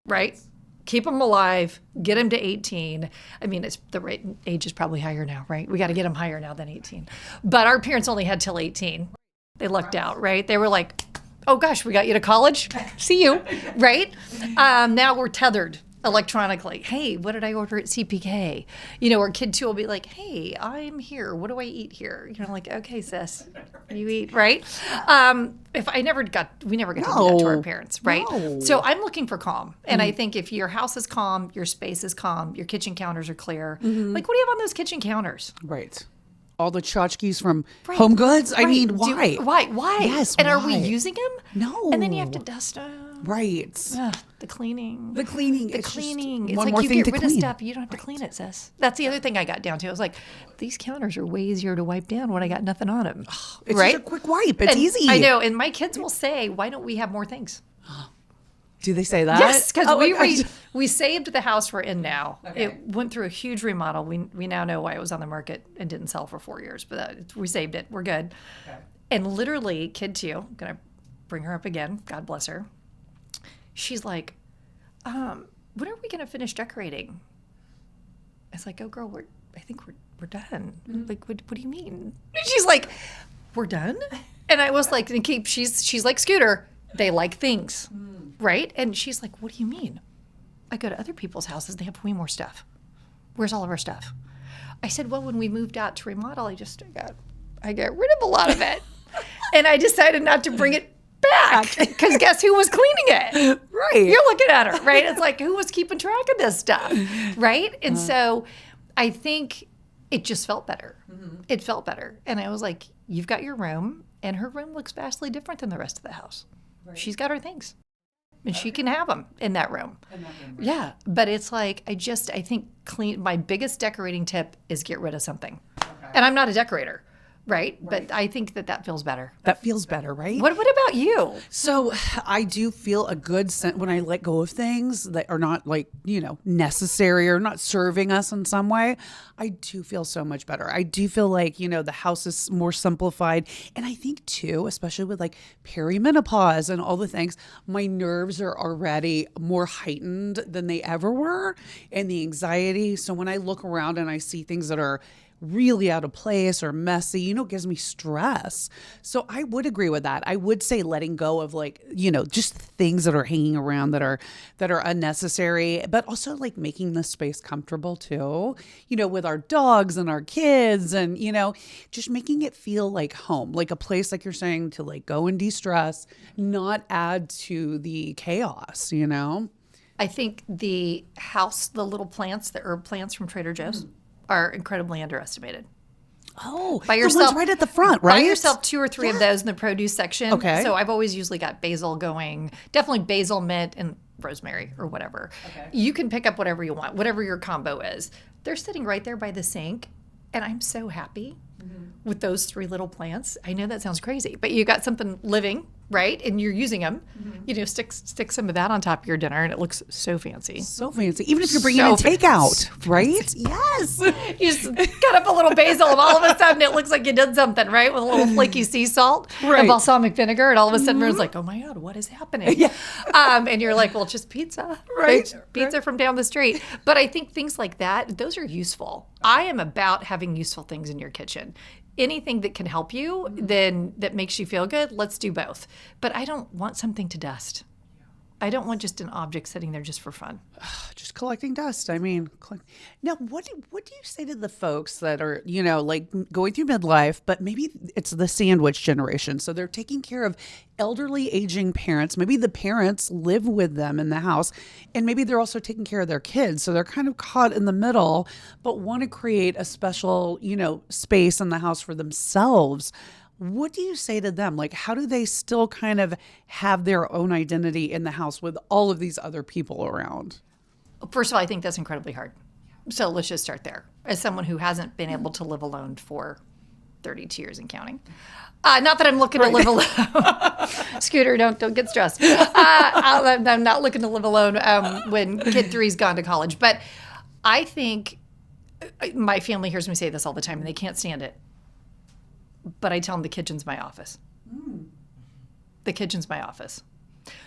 Speaker 1: right? Keep them alive, get them to 18. I mean, the age is probably higher now, right? We got to get them higher now than 18. But our parents only had till 18. They lucked out, right? They were like, oh gosh, we got you to college. See you, right? Now we're tethered electronically. Hey, what did I order at CPK? Or kid 2 will be like, hey, I'm here. What do I eat here? Like, okay, sis, you eat, right? We never got to do that to our parents, right?
Speaker 2: No.
Speaker 1: So I'm looking for calm. And I think if your house is calm, your space is calm, your kitchen counters are clear. Like, what do you have on those kitchen counters?
Speaker 2: Right. all the tchotchkes from Home Goods? I mean, why?
Speaker 1: Why?
Speaker 2: Yes,
Speaker 1: and are
Speaker 2: why?
Speaker 1: we using them?
Speaker 2: No.
Speaker 1: And then you have to dust them.
Speaker 2: Right.
Speaker 1: The cleaning.
Speaker 2: The cleaning.
Speaker 1: The
Speaker 2: It's
Speaker 1: cleaning.
Speaker 2: just
Speaker 1: It's
Speaker 2: one
Speaker 1: like
Speaker 2: more
Speaker 1: you
Speaker 2: thing
Speaker 1: get
Speaker 2: to
Speaker 1: rid
Speaker 2: clean.
Speaker 1: of stuff. You don't have to clean it, sis. That's the other thing I got down to. I was like, these counters are way easier to wipe down when I got nothing on them.
Speaker 2: It's
Speaker 1: right?
Speaker 2: just a quick wipe. It's
Speaker 1: And
Speaker 2: easy.
Speaker 1: I know. And my kids will say, why don't we have more things?
Speaker 2: Do they say that?
Speaker 1: Yes, because
Speaker 2: Oh my gosh.
Speaker 1: we saved the house we're in now.
Speaker 2: Okay.
Speaker 1: It went through a huge remodel. We now know why it was on the market and didn't sell for 4 years, but we saved it. We're good.
Speaker 2: Okay.
Speaker 1: And literally, kid two, I'm going to bring her up again. God bless her. She's like, when are we going to finish decorating? It's like, oh, girl, I think we're done. Like, what do you mean? And she's like, we're done? And I was like, she's like Scooter. They like things, right? And she's like, what do you mean? I go to other people's houses. They have way more stuff. Where's all of our stuff? I said, well, when we moved out to remodel, I got rid of a lot of it. And I decided not to bring it back because guess who was cleaning it?
Speaker 2: Right.
Speaker 1: You're looking at her, right? It's like, who was keeping track of this stuff, right? And so I think it just felt better. It felt better. And I was like, you've got your room, and her room looks vastly different than the rest of the house. Right. She's got her things, and she can have them in that room. Right. Yeah, but it's like, I think my biggest decorating tip is get rid of something. Okay. And I'm not a decorator. Right? But I think that feels better.
Speaker 2: That feels better, right?
Speaker 1: What about you?
Speaker 2: So I do feel a good sense when I let go of things that are not necessary or not serving us in some way. I do feel so much better. I do feel like, the house is more simplified. And I think too, especially with like perimenopause and all the things, my nerves are already more heightened than they ever were, and the anxiety. So when I look around and I see things that are really out of place or messy, it gives me stress. So I would agree with that. I would say letting go of just things that are hanging around that are unnecessary, but also like making the space comfortable too, with our dogs and our kids, and, just making it feel like home, like a place, like you're saying, to like go and de-stress, not add to the chaos,
Speaker 1: I think the little plants, the herb plants from Trader Joe's, are incredibly underestimated.
Speaker 2: Oh,
Speaker 1: by yourself,
Speaker 2: the ones right at the front, right?
Speaker 1: Buy yourself 2 or 3 of those in the produce section.
Speaker 2: Okay.
Speaker 1: So I've always usually got basil going, definitely basil, mint, and rosemary or whatever. Okay. You can pick up whatever you want, whatever your combo is. They're sitting right there by the sink, and I'm so happy with those 3 little plants. I know that sounds crazy, but you got something living, right? And you're using them. Stick some of that on top of your dinner, and it looks so fancy.
Speaker 2: So fancy. Even if you're bringing in takeout, right? Yes.
Speaker 1: You just cut up a little basil, and all of a sudden it looks like you did something, right? With a little flaky sea salt and balsamic vinegar, and all of a sudden everyone's like, oh my God, what is happening? Yeah. And you're like, well, it's just pizza.
Speaker 2: Right.
Speaker 1: Pizza from down the street. But I think things like that, those are useful. I am about having useful things in your kitchen. Anything that can help you, then that makes you feel good, let's do both. But I don't want something to dust. I don't want just an object sitting there just for fun.
Speaker 2: Just collecting dust. I mean, now what do you say to the folks that are, like going through midlife, but maybe it's the sandwich generation. So they're taking care of elderly aging parents. Maybe the parents live with them in the house, and maybe they're also taking care of their kids. So they're kind of caught in the middle, but want to create a special, space in the house for themselves. What do you say to them? Like, how do they still kind of have their own identity in the house with all of these other people around?
Speaker 1: First of all, I think that's incredibly hard. So let's just start there. As someone who hasn't been able to live alone for 32 years and counting. Not that I'm looking to live alone. Scooter, don't get stressed. I'm not looking to live alone when kid 3's gone to college. But I think my family hears me say this all the time, and they can't stand it. But I tell them the kitchen's my office. The kitchen's my office.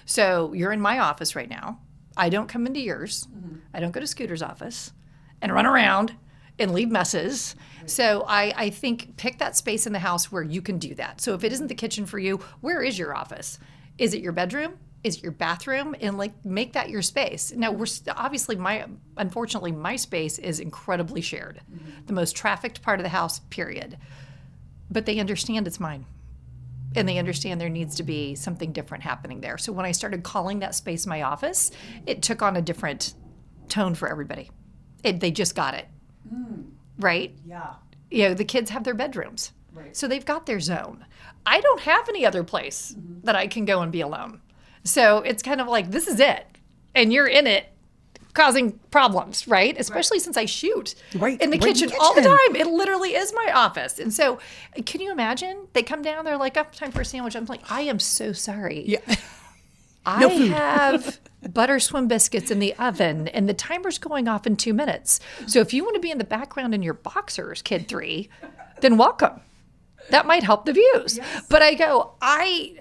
Speaker 1: So you're in my office right now. I don't come into yours. I don't go to Scooter's office and run around and leave messes. So I think pick that space in the house where you can do that. So if it isn't the kitchen for you, where is your office? Is it your bedroom? Is it your bathroom? And make that your space. Now obviously unfortunately my space is incredibly shared. The most trafficked part of the house, period. But they understand it's mine. And they understand there needs to be something different happening there. So when I started calling that space my office, it took on a different tone for everybody. They just got it. Right?
Speaker 2: Yeah.
Speaker 1: The kids have their bedrooms. Right. So they've got their zone. I don't have any other place that I can go and be alone. So it's kind of like, this is it. And you're in it causing problems, right? Especially since I shoot in the kitchen all the time. It literally is my office. And so can you imagine? They come down, they're like, oh, time for a sandwich. I'm like, I am so sorry.
Speaker 2: Yeah.
Speaker 1: I have butter swim biscuits in the oven and the timer's going off in 2 minutes. So if you want to be in the background in your boxers, kid 3, then welcome. That might help the views. Yes. But I go,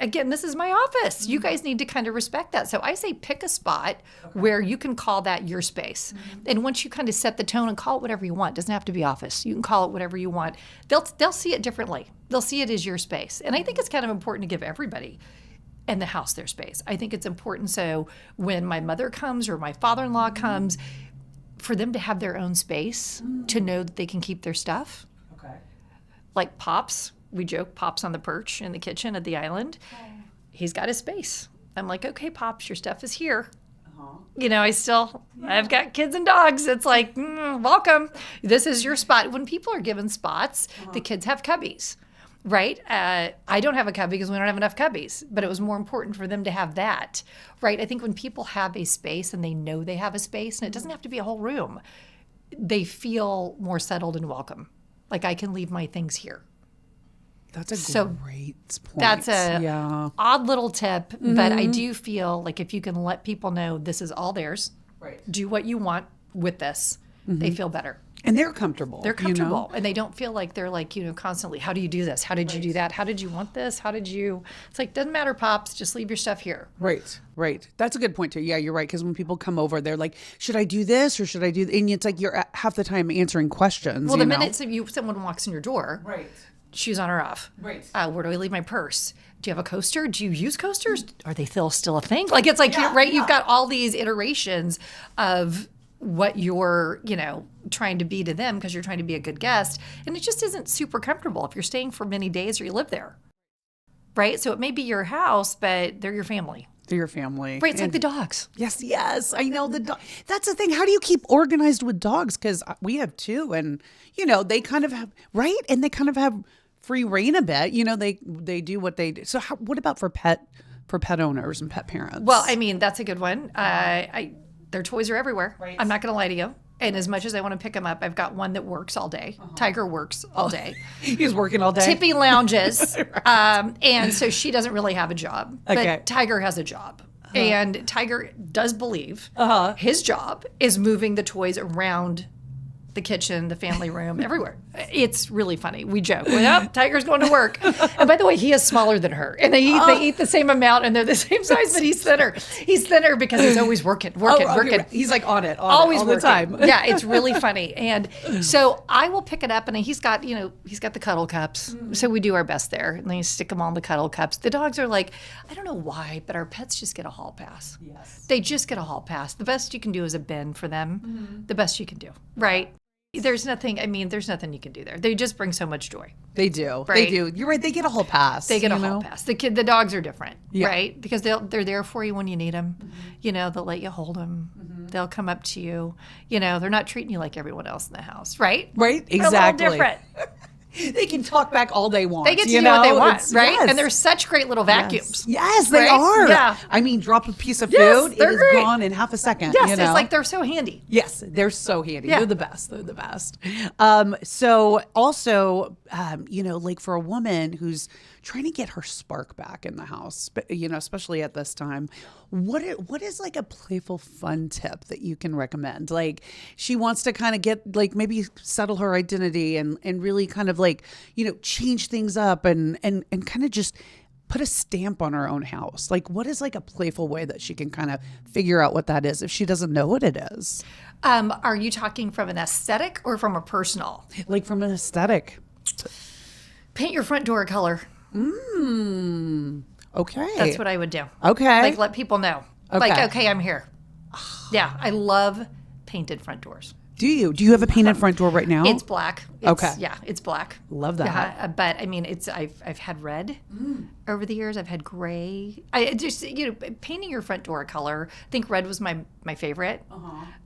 Speaker 1: again, this is my office. You guys need to kind of respect that. So I say pick a spot where you can call that your space. And once you kind of set the tone and call it whatever you want, it doesn't have to be office. You can call it whatever you want. They'll see it differently. They'll see it as your space. And I think it's kind of important to give everybody in the house their space. I think it's important so when my mother comes or my father-in-law comes, for them to have their own space, to know that they can keep their stuff. Like Pops, we joke, Pops on the perch in the kitchen at the island. He's got his space. I'm like, okay, Pops, your stuff is here. I've got kids and dogs. It's like, welcome. This is your spot. When people are given spots, the kids have cubbies, right? I don't have a cubby because we don't have enough cubbies, but it was more important for them to have that, right? I think when people have a space and they know they have a space, and it doesn't have to be a whole room, they feel more settled and welcome. Like I can leave my things here.
Speaker 2: That's a great point.
Speaker 1: That's a odd little tip, but I do feel like if you can let people know this is all theirs, do what you want with this, they feel better.
Speaker 2: And they're comfortable.
Speaker 1: They're comfortable. And they don't feel like they're like, constantly, how do you do this? How did you do that? How did you want this? It's like, doesn't matter, Pops, just leave your stuff here.
Speaker 2: Right. That's a good point too. Yeah, you're right. Because when people come over, they're like, should I do this or should I do And it's like you're half the time answering questions.
Speaker 1: Well, the minute someone walks in your door, shoes on or off. Where do I leave my purse? Do you have a coaster? Do you use coasters? Are they still a thing? Like, it's like, you've got all these iterations of what you're, trying to be to them because you're trying to be a good guest. And it just isn't super comfortable if you're staying for many days or you live there, right? So it may be your house, but they're your family.
Speaker 2: They're your family.
Speaker 1: Right, it's like the dogs.
Speaker 2: Yes, I know the dog. That's the thing. How do you keep organized with dogs? Because we have 2 and, they kind of have, and they kind of have free reign a bit. They do what they do. So what about for pet owners and pet parents?
Speaker 1: Well, I mean, that's a good one. Their toys are everywhere. I'm not going to lie to you. And as much as I want to pick them up, I've got one that works all day. Tiger works all day.
Speaker 2: He's working all day.
Speaker 1: Tippy lounges. And so she doesn't really have a job. But Tiger has a job. And Tiger does believe his job is moving the toys around the kitchen, the family room, everywhere. It's really funny. We joke. Tiger's going to work. And by the way, he is smaller than her. And they eat the same amount and they're the same size, but he's thinner. He's thinner because he's always working.
Speaker 2: He's like on it
Speaker 1: always
Speaker 2: all
Speaker 1: working.
Speaker 2: The time.
Speaker 1: Yeah, it's really funny. And so I will pick it up and he's got the cuddle cups. So we do our best there. And then you stick them on the cuddle cups. The dogs are like, I don't know why, but our pets just get a hall pass. Yes. They just get a hall pass. The best you can do is a bin for them. The best you can do, right? There's nothing you can do there. They just bring so much joy.
Speaker 2: They do.
Speaker 1: Right?
Speaker 2: They do. You're right. They get a whole pass.
Speaker 1: They get a whole pass. The dogs are different, right? Because they're there for you when you need them. They'll let you hold them. They'll come up to you. They're not treating you like everyone else in the house, right?
Speaker 2: Right. Exactly.
Speaker 1: They're a little different.
Speaker 2: They can talk back all they want.
Speaker 1: They get to do what they want, right? Yes. And they're such great little vacuums.
Speaker 2: Yes, they are. Yeah. I mean, drop a piece of food, it is
Speaker 1: great.
Speaker 2: Gone in half a second.
Speaker 1: Yes, it's like they're so handy.
Speaker 2: Yes, they're so handy. Yeah. They're the best. So also, like for a woman who's trying to get her spark back in the house, especially at this time, what is like a playful fun tip that you can recommend? Like she wants to kind of get like maybe settle her identity and really kind of like, change things up and kind of just put a stamp on her own house. Like what is like a playful way that she can kind of figure out what that is if she doesn't know what it is?
Speaker 1: Are you talking from an aesthetic or from a personal?
Speaker 2: Like from an aesthetic.
Speaker 1: Paint your front door a color.
Speaker 2: Okay.
Speaker 1: That's what I would do.
Speaker 2: Okay.
Speaker 1: Like let people know. Okay. Like, okay, I'm here. Yeah, I love painted front doors.
Speaker 2: Do you? Do you have a painted front door right now?
Speaker 1: It's black. Yeah, it's black.
Speaker 2: Love that.
Speaker 1: But I mean, I've had red over the years. I've had gray. I just, painting your front door a color. I think red was my favorite.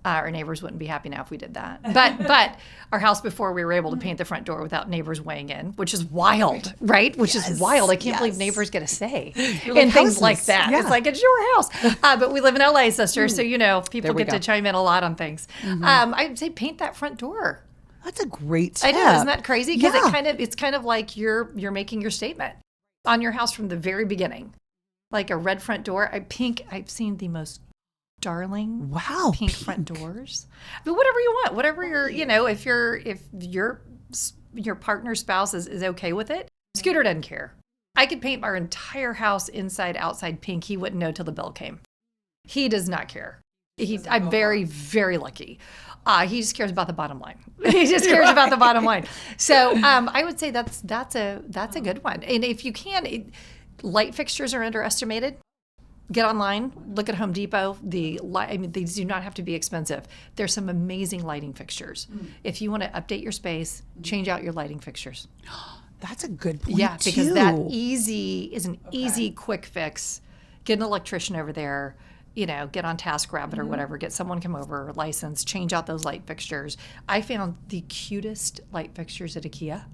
Speaker 1: Our neighbors wouldn't be happy now if we did that. But our house before, we were able to paint the front door without neighbors weighing in, which is wild, right? Which is wild. I can't believe neighbors get a say in things like that.
Speaker 2: Yeah.
Speaker 1: It's like, it's your house. But we live in LA, sister, so people get to chime in a lot on things. I'd say paint that front door.
Speaker 2: That's a great tip.
Speaker 1: I know, isn't that crazy? Because it's kind of like you're making your statement on your house from the very beginning. Like a red front door, I've seen the most darling pink front doors. But whatever you want, whatever if your partner's spouse is okay with it, Scooter doesn't care. I could paint our entire house inside, outside pink. He wouldn't know till the bill came. He does not care. I'm very, very lucky. He just cares about the bottom line. He just cares about the bottom line. So I would say that's a good one. And if you can, light fixtures are underestimated. Get online, look at Home Depot. These do not have to be expensive. There's some amazing lighting fixtures. If you want to update your space, change out your lighting fixtures.
Speaker 2: That's a good point.
Speaker 1: Yeah, because that is an easy, quick fix. Get an electrician over there. Get on TaskRabbit or whatever, get someone come over, license, change out those light fixtures. I found the cutest light fixtures at IKEA.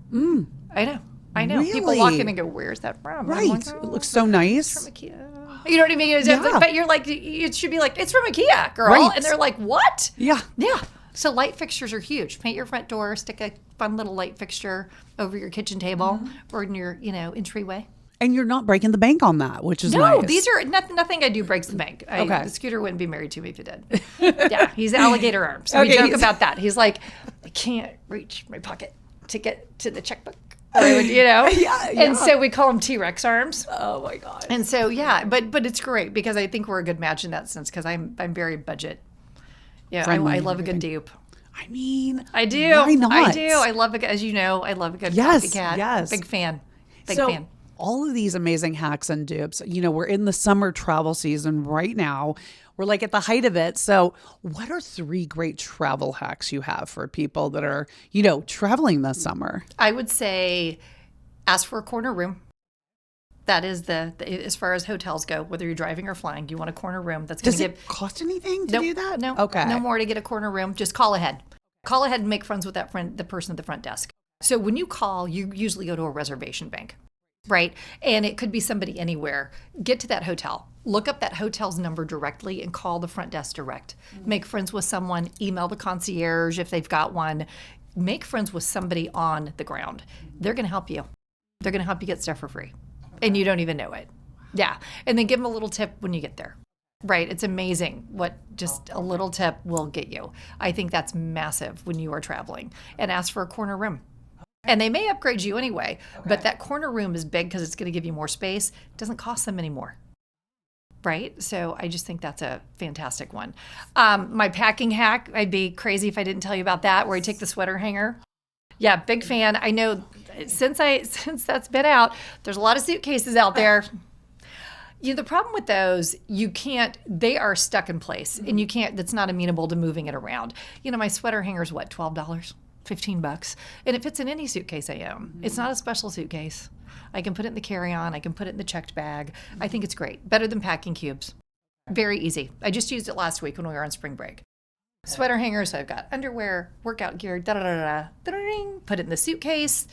Speaker 1: I know.
Speaker 2: Really?
Speaker 1: People walk in and go, "Where's that from?"
Speaker 2: Right.
Speaker 1: Like,
Speaker 2: It looks so nice.
Speaker 1: It's from IKEA. You know what I mean? But you're like, it should be like, "It's from IKEA, girl."
Speaker 2: Right.
Speaker 1: And they're like, "What?"
Speaker 2: Yeah.
Speaker 1: Yeah. So light fixtures are huge. Paint your front door, stick a fun little light fixture over your kitchen table or in your, entryway.
Speaker 2: And you're not breaking the bank on that, which is
Speaker 1: No,
Speaker 2: nice.
Speaker 1: these are nothing I do breaks the bank.
Speaker 2: Okay.
Speaker 1: The Scooter wouldn't be married to me if he did. Yeah, he's alligator arms. We
Speaker 2: Okay,
Speaker 1: joke about that. He's like, I can't reach my pocket to get to the checkbook. Or, And so we call him T-Rex arms.
Speaker 2: Oh my God.
Speaker 1: And so but it's great because I think we're a good match in that sense because I'm very budget. Yeah, I love a good dupe.
Speaker 2: I mean,
Speaker 1: I do.
Speaker 2: Why not?
Speaker 1: I do. I love it. As you know, I love a good copycat.
Speaker 2: Yes.
Speaker 1: Big fan. Big
Speaker 2: So,
Speaker 1: fan.
Speaker 2: all of these amazing hacks and dupes, we're in the summer travel season right now. We're like at the height of it. So what are 3 great travel hacks you have for people that are, traveling this summer?
Speaker 1: I would say ask for a corner room. That is as far as hotels go, whether you're driving or flying, you want a corner room. That's going to
Speaker 2: Does it cost anything to do that?
Speaker 1: No.
Speaker 2: Okay.
Speaker 1: No more to get a corner room. Just call ahead. Call ahead and make friends with the person at the front desk. So when you call, you usually go to a reservation bank. Right. And it could be somebody anywhere. Get to that hotel. Look up that hotel's number directly and call the front desk direct. Make friends with someone. Email the concierge if they've got one. Make friends with somebody on the ground. They're going to help you. They're going to help you get stuff for free. And you don't even know it. Yeah. And then give them a little tip when you get there. Right. It's amazing what just a little tip will get you. I think that's massive when you are traveling. And ask for a corner room. And they may upgrade you anyway, but that corner room is big because it's going to give you more space. It doesn't cost them any more. Right? So I just think that's a fantastic one. My packing hack, I'd be crazy if I didn't tell you about that, where I take the sweater hanger. Yeah, big fan. I know since that's been out, there's a lot of suitcases out there. The problem with those, they are stuck in place and that's not amenable to moving it around. My sweater hanger's what, $12? $15, and it fits in any suitcase I own. It's not a special suitcase. I can put it in the carry-on. I can put it in the checked bag. I think it's great. Better than packing cubes. Very easy. I just used it last week when we were on spring break. Sweater hangers. I've got underwear, workout gear. Put it in the suitcase.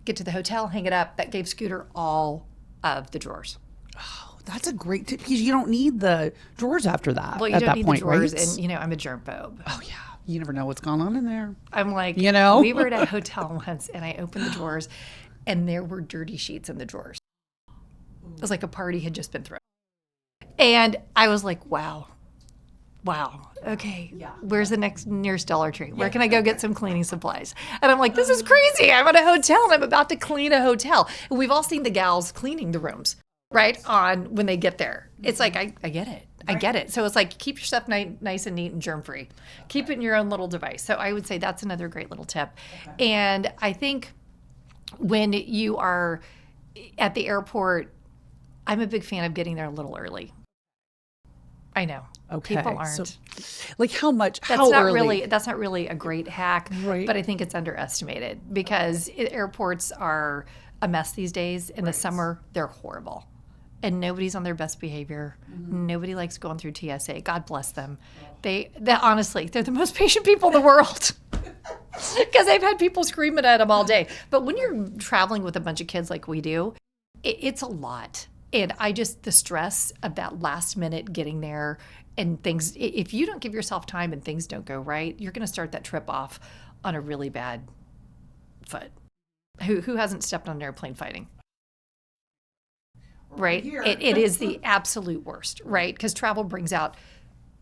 Speaker 1: Get to the hotel. Hang it up. That gave Scooter all of the drawers.
Speaker 2: Oh, that's a great tip because you don't need the drawers after that.
Speaker 1: Well, you don't need the drawers, and I'm a germphobe.
Speaker 2: Oh yeah. You never know what's going on in there.
Speaker 1: I'm like, we were at a hotel once and I opened the drawers and there were dirty sheets in the drawers. It was like a party had just been thrown. And I was like, wow. Okay. Yeah. Where's the nearest Dollar Tree? Where can I go get some cleaning supplies? And I'm like, this is crazy. I'm at a hotel and I'm about to clean a hotel. And we've all seen the gals cleaning the rooms, right? On when they get there. It's like, I get it. I get it. So it's like, keep your stuff nice and neat and germ-free. Keep it in your own little device. So I would say that's another great little tip. Okay. And I think when you are at the airport, I'm a big fan of getting there a little early. I know.
Speaker 2: Okay.
Speaker 1: People aren't.
Speaker 2: So, like how much?
Speaker 1: That's
Speaker 2: how
Speaker 1: not
Speaker 2: early?
Speaker 1: That's not really a great hack,
Speaker 2: right.
Speaker 1: But I think it's underestimated because airports are a mess these days. In the summer, they're horrible. And nobody's on their best behavior. Nobody likes going through TSA. God bless them. They honestly, they're the most patient people in the world. Because they've had people screaming at them all day. But when you're traveling with a bunch of kids like we do, it's a lot. And the stress of that last minute getting there and things, if you don't give yourself time and things don't go right, you're going to start that trip off on a really bad foot. Who hasn't stepped on an airplane fighting? Right? It is the absolute worst, right? Because travel brings out,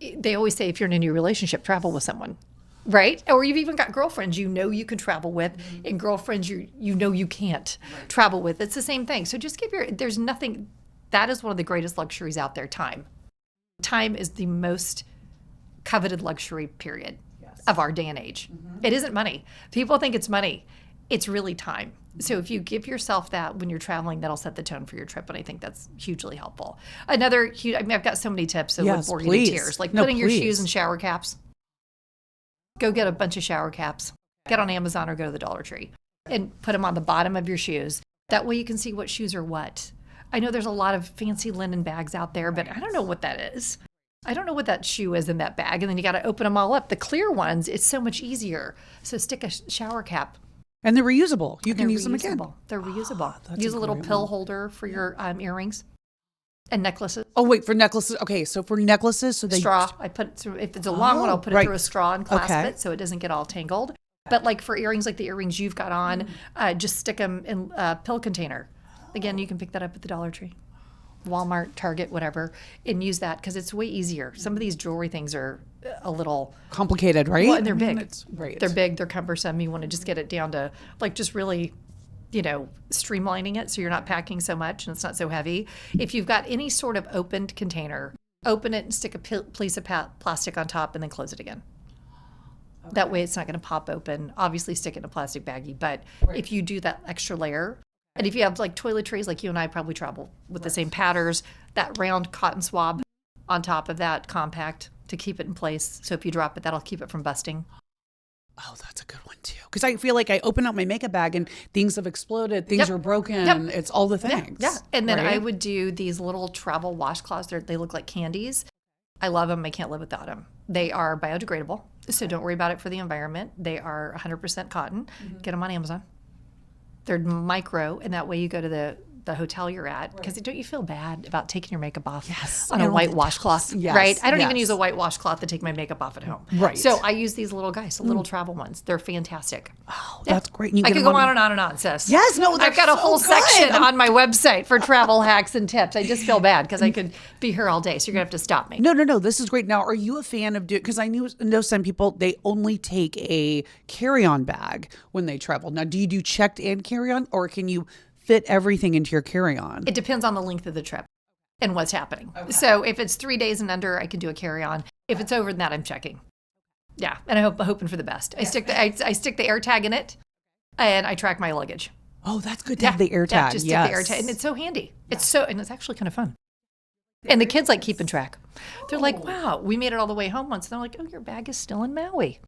Speaker 1: they always say if you're in a new relationship, travel with someone. Right? Or you've even got girlfriends you know you can travel with, and girlfriends you know you can't travel with. It's the same thing. So just there's nothing, that is one of the greatest luxuries out there, time. Time is the most coveted luxury, period, of our day and age. It isn't money. People think it's money. It's really time. So if you give yourself that when you're traveling, that'll set the tone for your trip, and I think that's hugely helpful. Another huge, I've got so many tips that would bore you to tears, like putting your shoes in shower caps. Go get a bunch of shower caps. Get on Amazon or go to the Dollar Tree and put them on the bottom of your shoes. That way you can see what shoes are what. I know there's a lot of fancy linen bags out there, but I don't know what that is. I don't know what that shoe is in that bag. And then you got to open them all up. The clear ones, it's so much easier. So stick a shower cap.
Speaker 2: And they're reusable. You can use them again.
Speaker 1: They're reusable. Use a little pill holder for your earrings and necklaces.
Speaker 2: Oh, wait, for necklaces. Okay, so for necklaces, so they
Speaker 1: straw. I put it through, if it's a long one, I'll put it through a straw and clasp it so it doesn't get all tangled. But like for earrings, like the earrings you've got on, just stick them in a pill container. Again, you can pick that up at the Dollar Tree, Walmart, Target, whatever, and use that because it's way easier. Some of these jewelry things are a little
Speaker 2: complicated, right?
Speaker 1: Well, and they're big.
Speaker 2: Right.
Speaker 1: They're big. They're cumbersome. You want to just get it down to like just really, streamlining it so you're not packing so much and it's not so heavy. If you've got any sort of opened container, open it and stick a piece of plastic on top and then close it again. Okay. That way it's not going to pop open. Obviously stick it in a plastic baggie, but if you do that extra layer, and if you have like toiletries, like you and I probably travel with the same patterns, that round cotton swab on top of that compact to keep it in place. So if you drop it, that'll keep it from busting.
Speaker 2: Oh, that's a good one too. Because I feel like I open up my makeup bag and things have exploded, things are broken, it's all the things.
Speaker 1: Yeah. And then I would do these little travel washcloths. They look like candies. I love them. I can't live without them. They are biodegradable, so don't worry about it for the environment. They are 100% cotton. Get them on Amazon. They're micro, and that way you go to the hotel you're at, because don't you feel bad about taking your makeup off on a white washcloth, right? I don't even use a white washcloth to take my makeup off at home.
Speaker 2: Right.
Speaker 1: So I use these little guys, the little travel ones. They're fantastic.
Speaker 2: Oh, that's great.
Speaker 1: I could go on and on and on, sis.
Speaker 2: Yes, no,
Speaker 1: I've got a whole section on my website for travel hacks and tips. I just feel bad because I could be here all day, so you're going to have to stop me.
Speaker 2: No. This is great. Now, are you a fan of because I know some people, they only take a carry-on bag when they travel. Now, do you do checked and carry-on, or can you fit everything into your carry-on?
Speaker 1: It depends on the length of the trip and what's happening. Okay. So if it's 3 days and under, I can do a carry-on. If it's over than that, I'm checking. Yeah, and I'm hoping for the best. I stick the air tag in it, and I track my luggage.
Speaker 2: Oh, that's good to have the air tag.
Speaker 1: Yeah, just stick the air tag, and it's so handy. Yeah. And it's actually kind of fun. And the kids like keeping track. They're like, "Wow, we made it all the way home once." And they're like, "Oh, your bag is still in Maui."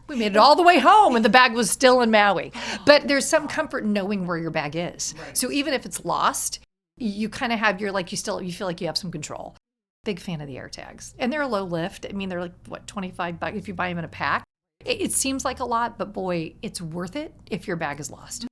Speaker 1: We made it all the way home and the bag was still in Maui. But there's some comfort in knowing where your bag is. Right. So even if it's lost, you kind of have you feel like you have some control. Big fan of the air tags. And they're a low lift. I mean, they're like, $25 if you buy them in a pack. It seems like a lot, but boy, it's worth it if your bag is lost.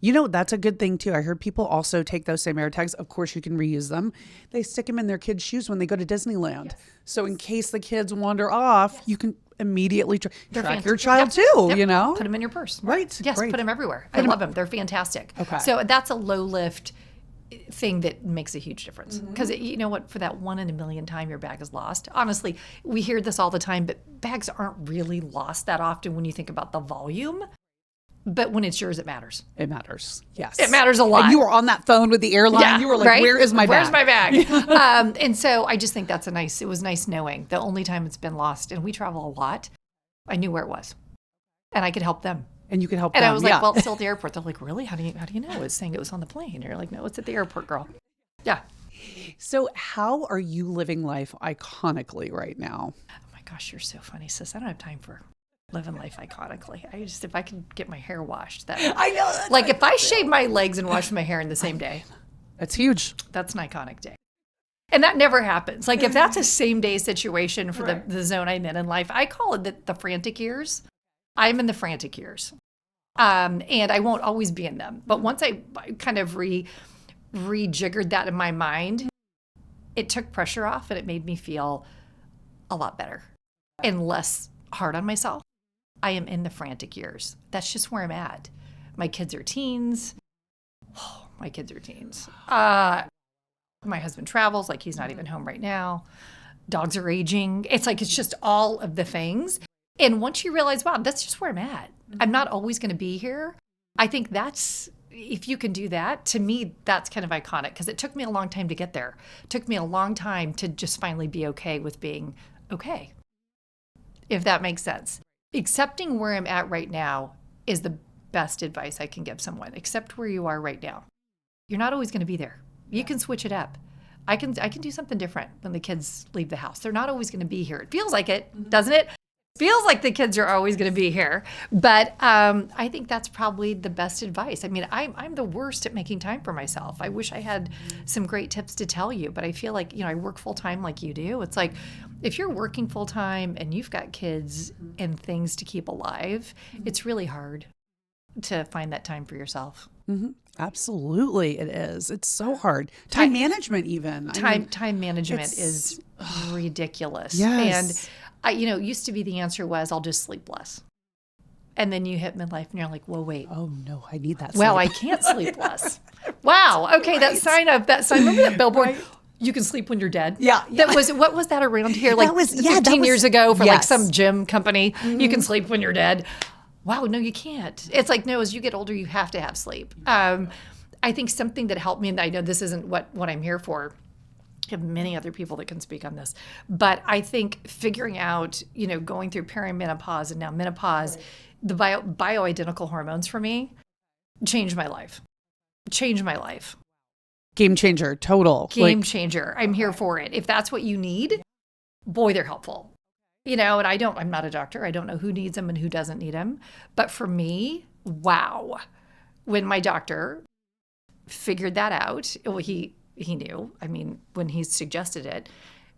Speaker 2: That's a good thing too. I heard people also take those same air tags. Of course, you can reuse them. They stick them in their kids' shoes when they go to Disneyland. Yes. So in case the kids wander off, you can immediately track your child too,
Speaker 1: Put them in your purse.
Speaker 2: Right.
Speaker 1: Yes,
Speaker 2: right.
Speaker 1: Put them everywhere. I love them. They're fantastic.
Speaker 2: Okay.
Speaker 1: So that's a low lift thing that makes a huge difference. Because you know what, for that 1 in a million time your bag is lost. Honestly, we hear this all the time, but bags aren't really lost that often when you think about the volume. But when it's yours, it matters.
Speaker 2: It matters. Yes.
Speaker 1: It matters a lot.
Speaker 2: And you were on that phone with the airline.
Speaker 1: Yeah,
Speaker 2: you were like, where is my bag?
Speaker 1: Where's my bag? And so I just think it was nice knowing the only time it's been lost, and we travel a lot, I knew where it was. And I could help them.
Speaker 2: And you could help them.
Speaker 1: And I was like, well, it's still at the airport. They're like, really? How do you know? It's saying it was on the plane. And you're like, no, it's at the airport, girl. Yeah.
Speaker 2: So how are you living life iconically right now?
Speaker 1: Oh my gosh, you're so funny, sis. I don't have time for living life iconically. If I could get my hair washed, that
Speaker 2: I know. That's
Speaker 1: like if I shave my legs and wash my hair in the same day,
Speaker 2: That's huge.
Speaker 1: that's an iconic day. And that never happens. Like if that's a same day situation for the zone I'm in life, I call it the frantic years. I'm in the frantic years. And I won't always be in them. But once I kind of rejiggered that in my mind, it took pressure off and it made me feel a lot better and less hard on myself. I am in the frantic years. That's just where I'm at. My kids are teens. Oh, my kids are teens. My husband travels, like he's not even home right now. Dogs are aging. It's just all of the things. And once you realize, wow, that's just where I'm at. I'm not always going to be here. I think if you can do that, to me, that's kind of iconic because it took me a long time to get there. It took me a long time to just finally be okay with being okay, if that makes sense. Accepting where I'm at right now is the best advice I can give someone. Accept where you are right now. You're not always going to be there. You can switch it up. I can do something different when the kids leave the house. They're not always going to be here. It feels like it, doesn't it? Feels like the kids are always going to be here. But I think that's probably the best advice. I mean, I'm the worst at making time for myself. I wish I had some great tips to tell you, but I feel like, I work full time like you do. It's like if you're working full time and you've got kids and things to keep alive, it's really hard to find that time for yourself.
Speaker 2: Mm-hmm. Absolutely, it is. It's so hard. Time management, even.
Speaker 1: Time management is ridiculous.
Speaker 2: Yes.
Speaker 1: And used to be the answer was I'll just sleep less. And then you hit midlife and you're like, whoa, wait.
Speaker 2: Oh no, I need that sleep.
Speaker 1: Well, I can't sleep less. Wow. Okay, right. that sign. Remember that billboard? Right. You can sleep when you're dead.
Speaker 2: Yeah.
Speaker 1: What was that around here? Like 15 years ago for like some gym company. Mm-hmm. You can sleep when you're dead. Wow, no, you can't. It's like, no, as you get older, you have to have sleep. I think something that helped me, and I know this isn't what I'm here for. I have many other people that can speak on this. But I think figuring out, going through perimenopause and now menopause, the bioidentical hormones for me changed my life.
Speaker 2: Game changer, total.
Speaker 1: Game changer. I'm here for it. If that's what you need, boy, they're helpful. And I'm not a doctor. I don't know who needs them and who doesn't need them. But for me, wow. When my doctor figured that out, well, he knew. I mean, when he suggested it,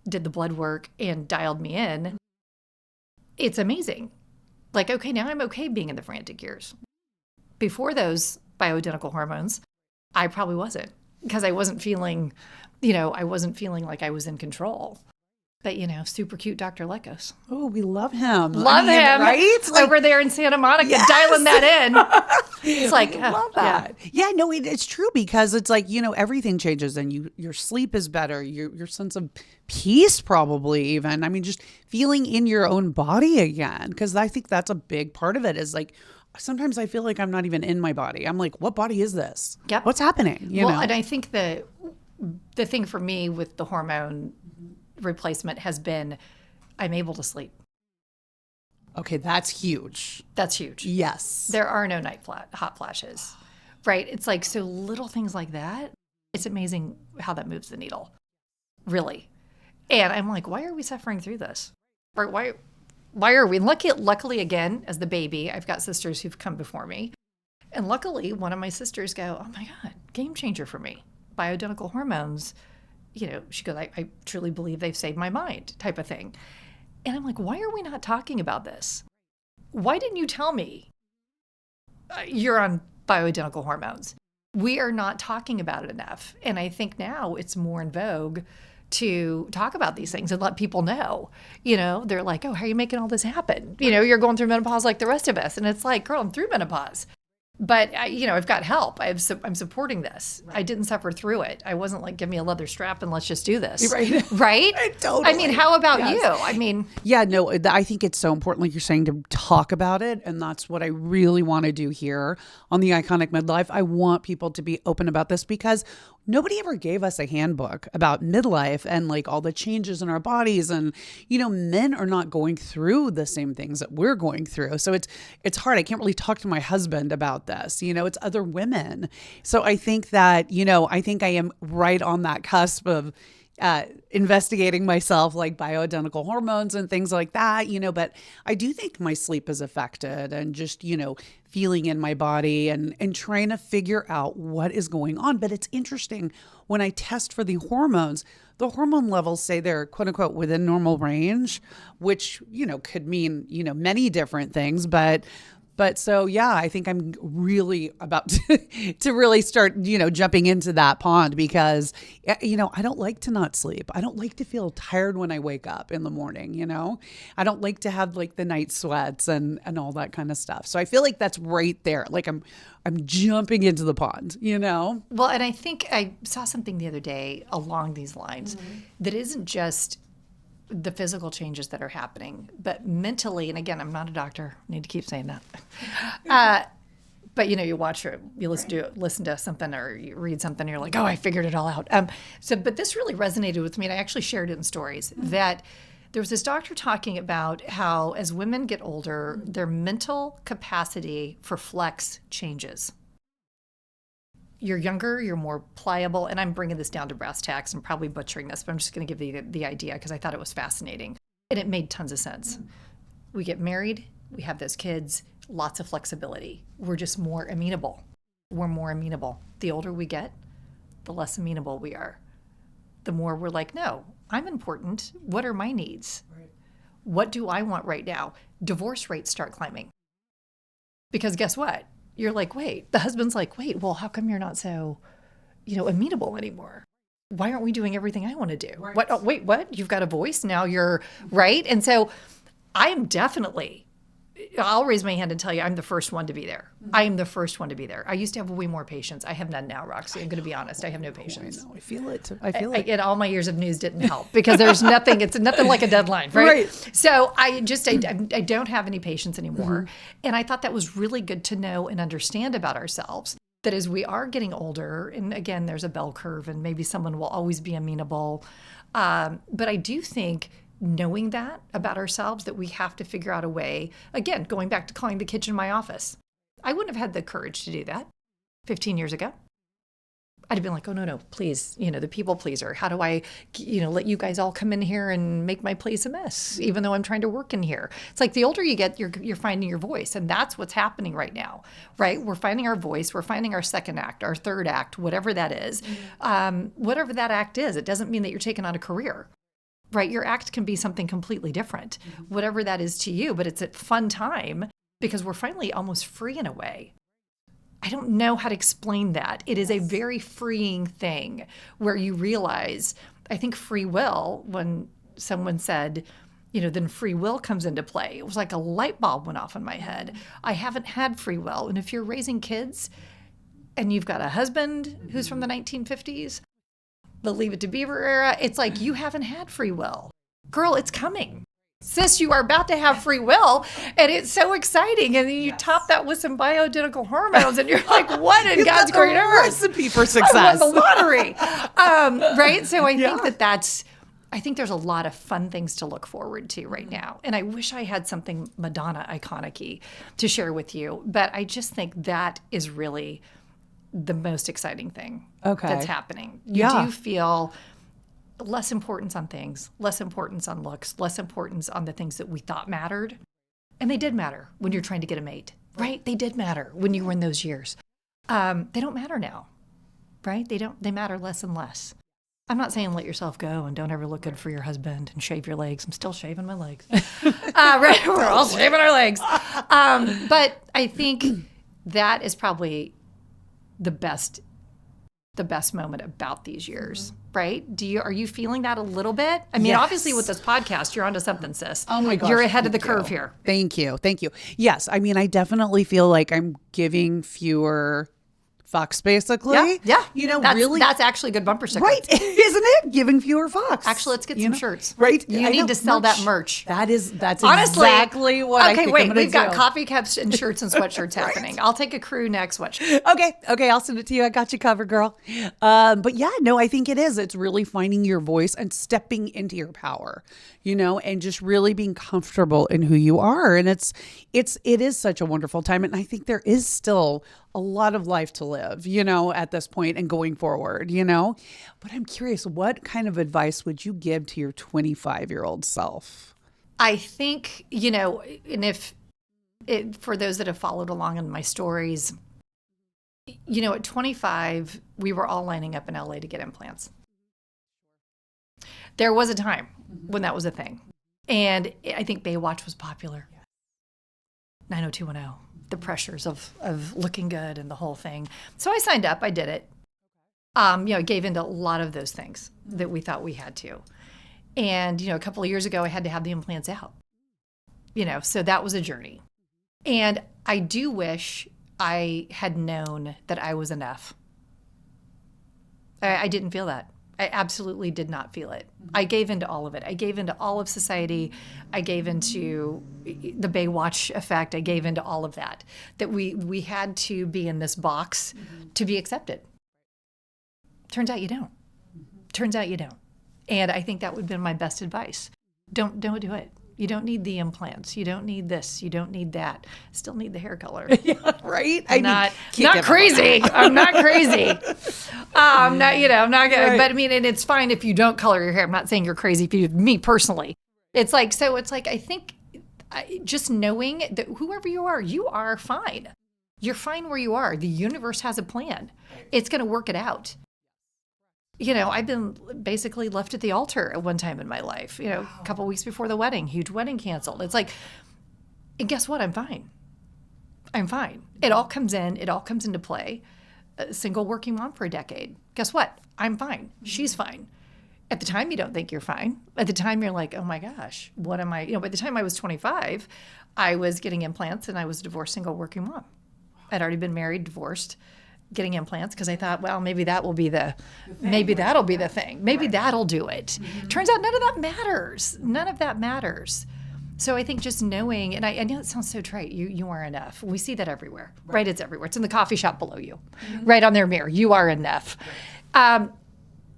Speaker 1: did the blood work and dialed me in, it's amazing. Like, okay, now I'm okay being in the frantic years. Before those bioidentical hormones, I probably wasn't because I wasn't feeling like I was in control. But, super cute Dr. Lekos.
Speaker 2: Oh, we love him.
Speaker 1: Him.
Speaker 2: Right?
Speaker 1: Over there in Santa Monica, dialing that in. It's like,
Speaker 2: I love that. Yeah, no, it's true because it's like, everything changes and your sleep is better. Your sense of peace probably even. I mean, just feeling in your own body again. Because I think that's a big part of it is like, sometimes I feel like I'm not even in my body. I'm like, what body is this?
Speaker 1: Yep.
Speaker 2: What's happening? You know?
Speaker 1: And I think the thing for me with the hormone replacement has been I'm able to sleep.
Speaker 2: Okay, that's huge.
Speaker 1: That's huge.
Speaker 2: Yes.
Speaker 1: There are no hot flashes, right? It's like, so little things like that, it's amazing how that moves the needle, really. And I'm like, why are we suffering through this? Right? Why are we? Luckily, again, as the baby, I've got sisters who've come before me. And luckily, one of my sisters go, oh my God, game changer for me. Bioidentical hormones. She goes, I truly believe they've saved my mind type of thing. And I'm like, why are we not talking about this? Why didn't you tell me you're on bioidentical hormones? We are not talking about it enough. And I think now it's more in vogue to talk about these things and let people know. They're like, oh, how are you making all this happen? You're going through menopause like the rest of us. And it's like, girl, I'm through menopause. But, I've got help. I'm supporting this. Right. I didn't suffer through it. I wasn't like, give me a leather strap and let's just do this. Right?
Speaker 2: Totally.
Speaker 1: I mean, how about you? I mean.
Speaker 2: Yeah, no, I think it's so important, like you're saying, to talk about it. And that's what I really want to do here on the Iconic Midlife. I want people to be open about this because nobody ever gave us a handbook about midlife and like all the changes in our bodies. And, men are not going through the same things that we're going through. So it's hard. I can't really talk to my husband about this. It's other women. So I think that, I think I am right on that cusp of, investigating myself, like bioidentical hormones and things like that, but I do think my sleep is affected, and just, feeling in my body and trying to figure out what is going on. But it's interesting, when I test for the hormones, the hormone levels say they're quote unquote within normal range, which, could mean, many different things. But so, yeah, I think I'm really about to really start, jumping into that pond, because, I don't like to not sleep. I don't like to feel tired when I wake up in the morning, I don't like to have like the night sweats and all that kind of stuff. So I feel like that's right there. Like I'm jumping into the pond,
Speaker 1: Well, and I think I saw something the other day along these lines that isn't just the physical changes that are happening, but mentally, and again, I'm not a doctor, I need to keep saying that. But you watch it, you listen to something, or you read something, you're like, oh, I figured it all out. But this really resonated with me, and I actually shared it in stories, that there was this doctor talking about how as women get older, their mental capacity for flex changes. You're younger, you're more pliable, and I'm bringing this down to brass tacks. I'm probably butchering this, but I'm just going to give you the idea, because I thought it was fascinating. And it made tons of sense. We get married, we have those kids, lots of flexibility. We're just more amenable. We're more amenable. The older we get, the less amenable we are. The more we're like, no, I'm important. What are my needs? Right. What do I want right now? Divorce rates start climbing. Because guess what? You're like, wait, the husband's like, wait, well, how come you're not so, amenable anymore? Why aren't we doing everything I want to do? Right. What? Oh, wait, what? You've got a voice now, you're right. And so I am definitely, I'll raise my hand and tell you, I'm the first one to be there. I am the first one to be there. I used to have way more patience. I have none now, Roxy. I'm going to be honest. I have no patience.
Speaker 2: I feel it. I feel it.
Speaker 1: And all my years of news didn't help, because there's nothing, it's nothing like a deadline, right? So I don't have any patience anymore. And I thought that was really good to know and understand about ourselves, that as we are getting older, and again, there's a bell curve, and maybe someone will always be amenable. But I do think knowing that about ourselves, that we have to figure out a way, again, going back to calling the kitchen my office. I wouldn't have had the courage to do that 15 years ago. I'd have been like, oh, no, please, the people pleaser. How do I, let you guys all come in here and make my place a mess, even though I'm trying to work in here? It's like the older you get, you're finding your voice. And that's what's happening right now, right? We're finding our voice. We're finding our second act, our third act, whatever that is. Whatever that act is, it doesn't mean that you're taking on a career. Right? Your act can be something completely different, whatever that is to you, but it's a fun time, because we're finally almost free in a way. I don't know how to explain that. It is a very freeing thing, where you realize, I think free will, when someone said, then free will comes into play. It was like a light bulb went off in my head. I haven't had free will. And if you're raising kids and you've got a husband who's from the 1950s, the Leave It to Beaver era, it's like, you haven't had free will. Girl, it's coming. Sis, you are about to have free will, and it's so exciting. And then you top that with some bioidentical hormones, and you're like, what in God's great earth?
Speaker 2: Recipe for success.
Speaker 1: I won the lottery. Right? So I think I think there's a lot of fun things to look forward to right now. And I wish I had something Madonna iconic-y to share with you, but I just think that is really the most exciting thing that's happening. You do feel less importance on things, less importance on looks, less importance on the things that we thought mattered. And they did matter when you're trying to get a mate, right? They did matter when you were in those years. They don't matter now, right? They matter less and less. I'm not saying let yourself go and don't ever look good for your husband and shave your legs. I'm still shaving my legs. Right? We're all shaving our legs. But I think that is probably the best moment about these years, right? Are you feeling that a little bit? I mean, obviously with this podcast, you're onto something, sis.
Speaker 2: Oh my gosh.
Speaker 1: You're ahead of the curve here.
Speaker 2: Thank you. Yes. I mean, I definitely feel like I'm giving fewer fucks, basically.
Speaker 1: Yeah.
Speaker 2: Really.
Speaker 1: That's actually a good bumper sticker.
Speaker 2: Right. Isn't it? Giving fewer fucks.
Speaker 1: Actually, let's get some shirts.
Speaker 2: Right.
Speaker 1: You need to sell that merch.
Speaker 2: That's
Speaker 1: honestly
Speaker 2: exactly what I think I'm gonna
Speaker 1: we've got
Speaker 2: do.
Speaker 1: coffee cups and shirts and sweatshirts happening. I'll take a crew neck sweatshirt.
Speaker 2: Okay. I'll send it to you. I got you covered, girl. But yeah, no, I think it is. It's really finding your voice and stepping into your power, and just really being comfortable in who you are. And it is such a wonderful time. And I think there is still a lot of life to live, at this point and going forward, But I'm curious, what kind of advice would you give to your 25-year-old self?
Speaker 1: I think, and for those that have followed along in my stories, at 25, we were all lining up in LA to get implants. There was a time when that was a thing. And I think Baywatch was popular. 90210, the pressures of looking good and the whole thing. So I signed up, I did it. I gave into a lot of those things that we thought we had to. And, a couple of years ago, I had to have the implants out. So that was a journey. And I do wish I had known that I was enough. I didn't feel that. I absolutely did not feel it. I gave into all of it. I gave into all of society. I gave into the Baywatch effect. I gave into all of that. That we had to be in this box to be accepted. Turns out you don't. Turns out you don't. And I think that would have been my best advice. Don't do it. You don't need the implants. You don't need this. You don't need that. Still need the hair color.
Speaker 2: Yeah, right?
Speaker 1: I'm not crazy. I'm not crazy. I'm not good. Right. But I mean, and it's fine if you don't color your hair. I'm not saying you're crazy if you, me personally. It's like, I think just knowing that whoever you are fine. You're fine where you are. The universe has a plan. It's going to work it out. I've been basically left at the altar at one time in my life, a couple of weeks before the wedding, huge wedding canceled. It's like, and guess what? I'm fine. I'm fine. It all comes into play. A single working mom for a decade. Guess what? I'm fine. She's fine. At the time, you don't think you're fine. At the time, you're like, oh my gosh, what am I? By the time I was 25, I was getting implants and I was a divorced single working mom. I'd already been married, divorced, getting implants because I thought, well, maybe that'll be the thing. Maybe that'll do it. Turns out none of that matters. None of that matters. So I think just knowing, and I know it sounds so trite, you are enough. We see that everywhere, right? It's everywhere. It's in the coffee shop below you, right on their mirror. You are enough. And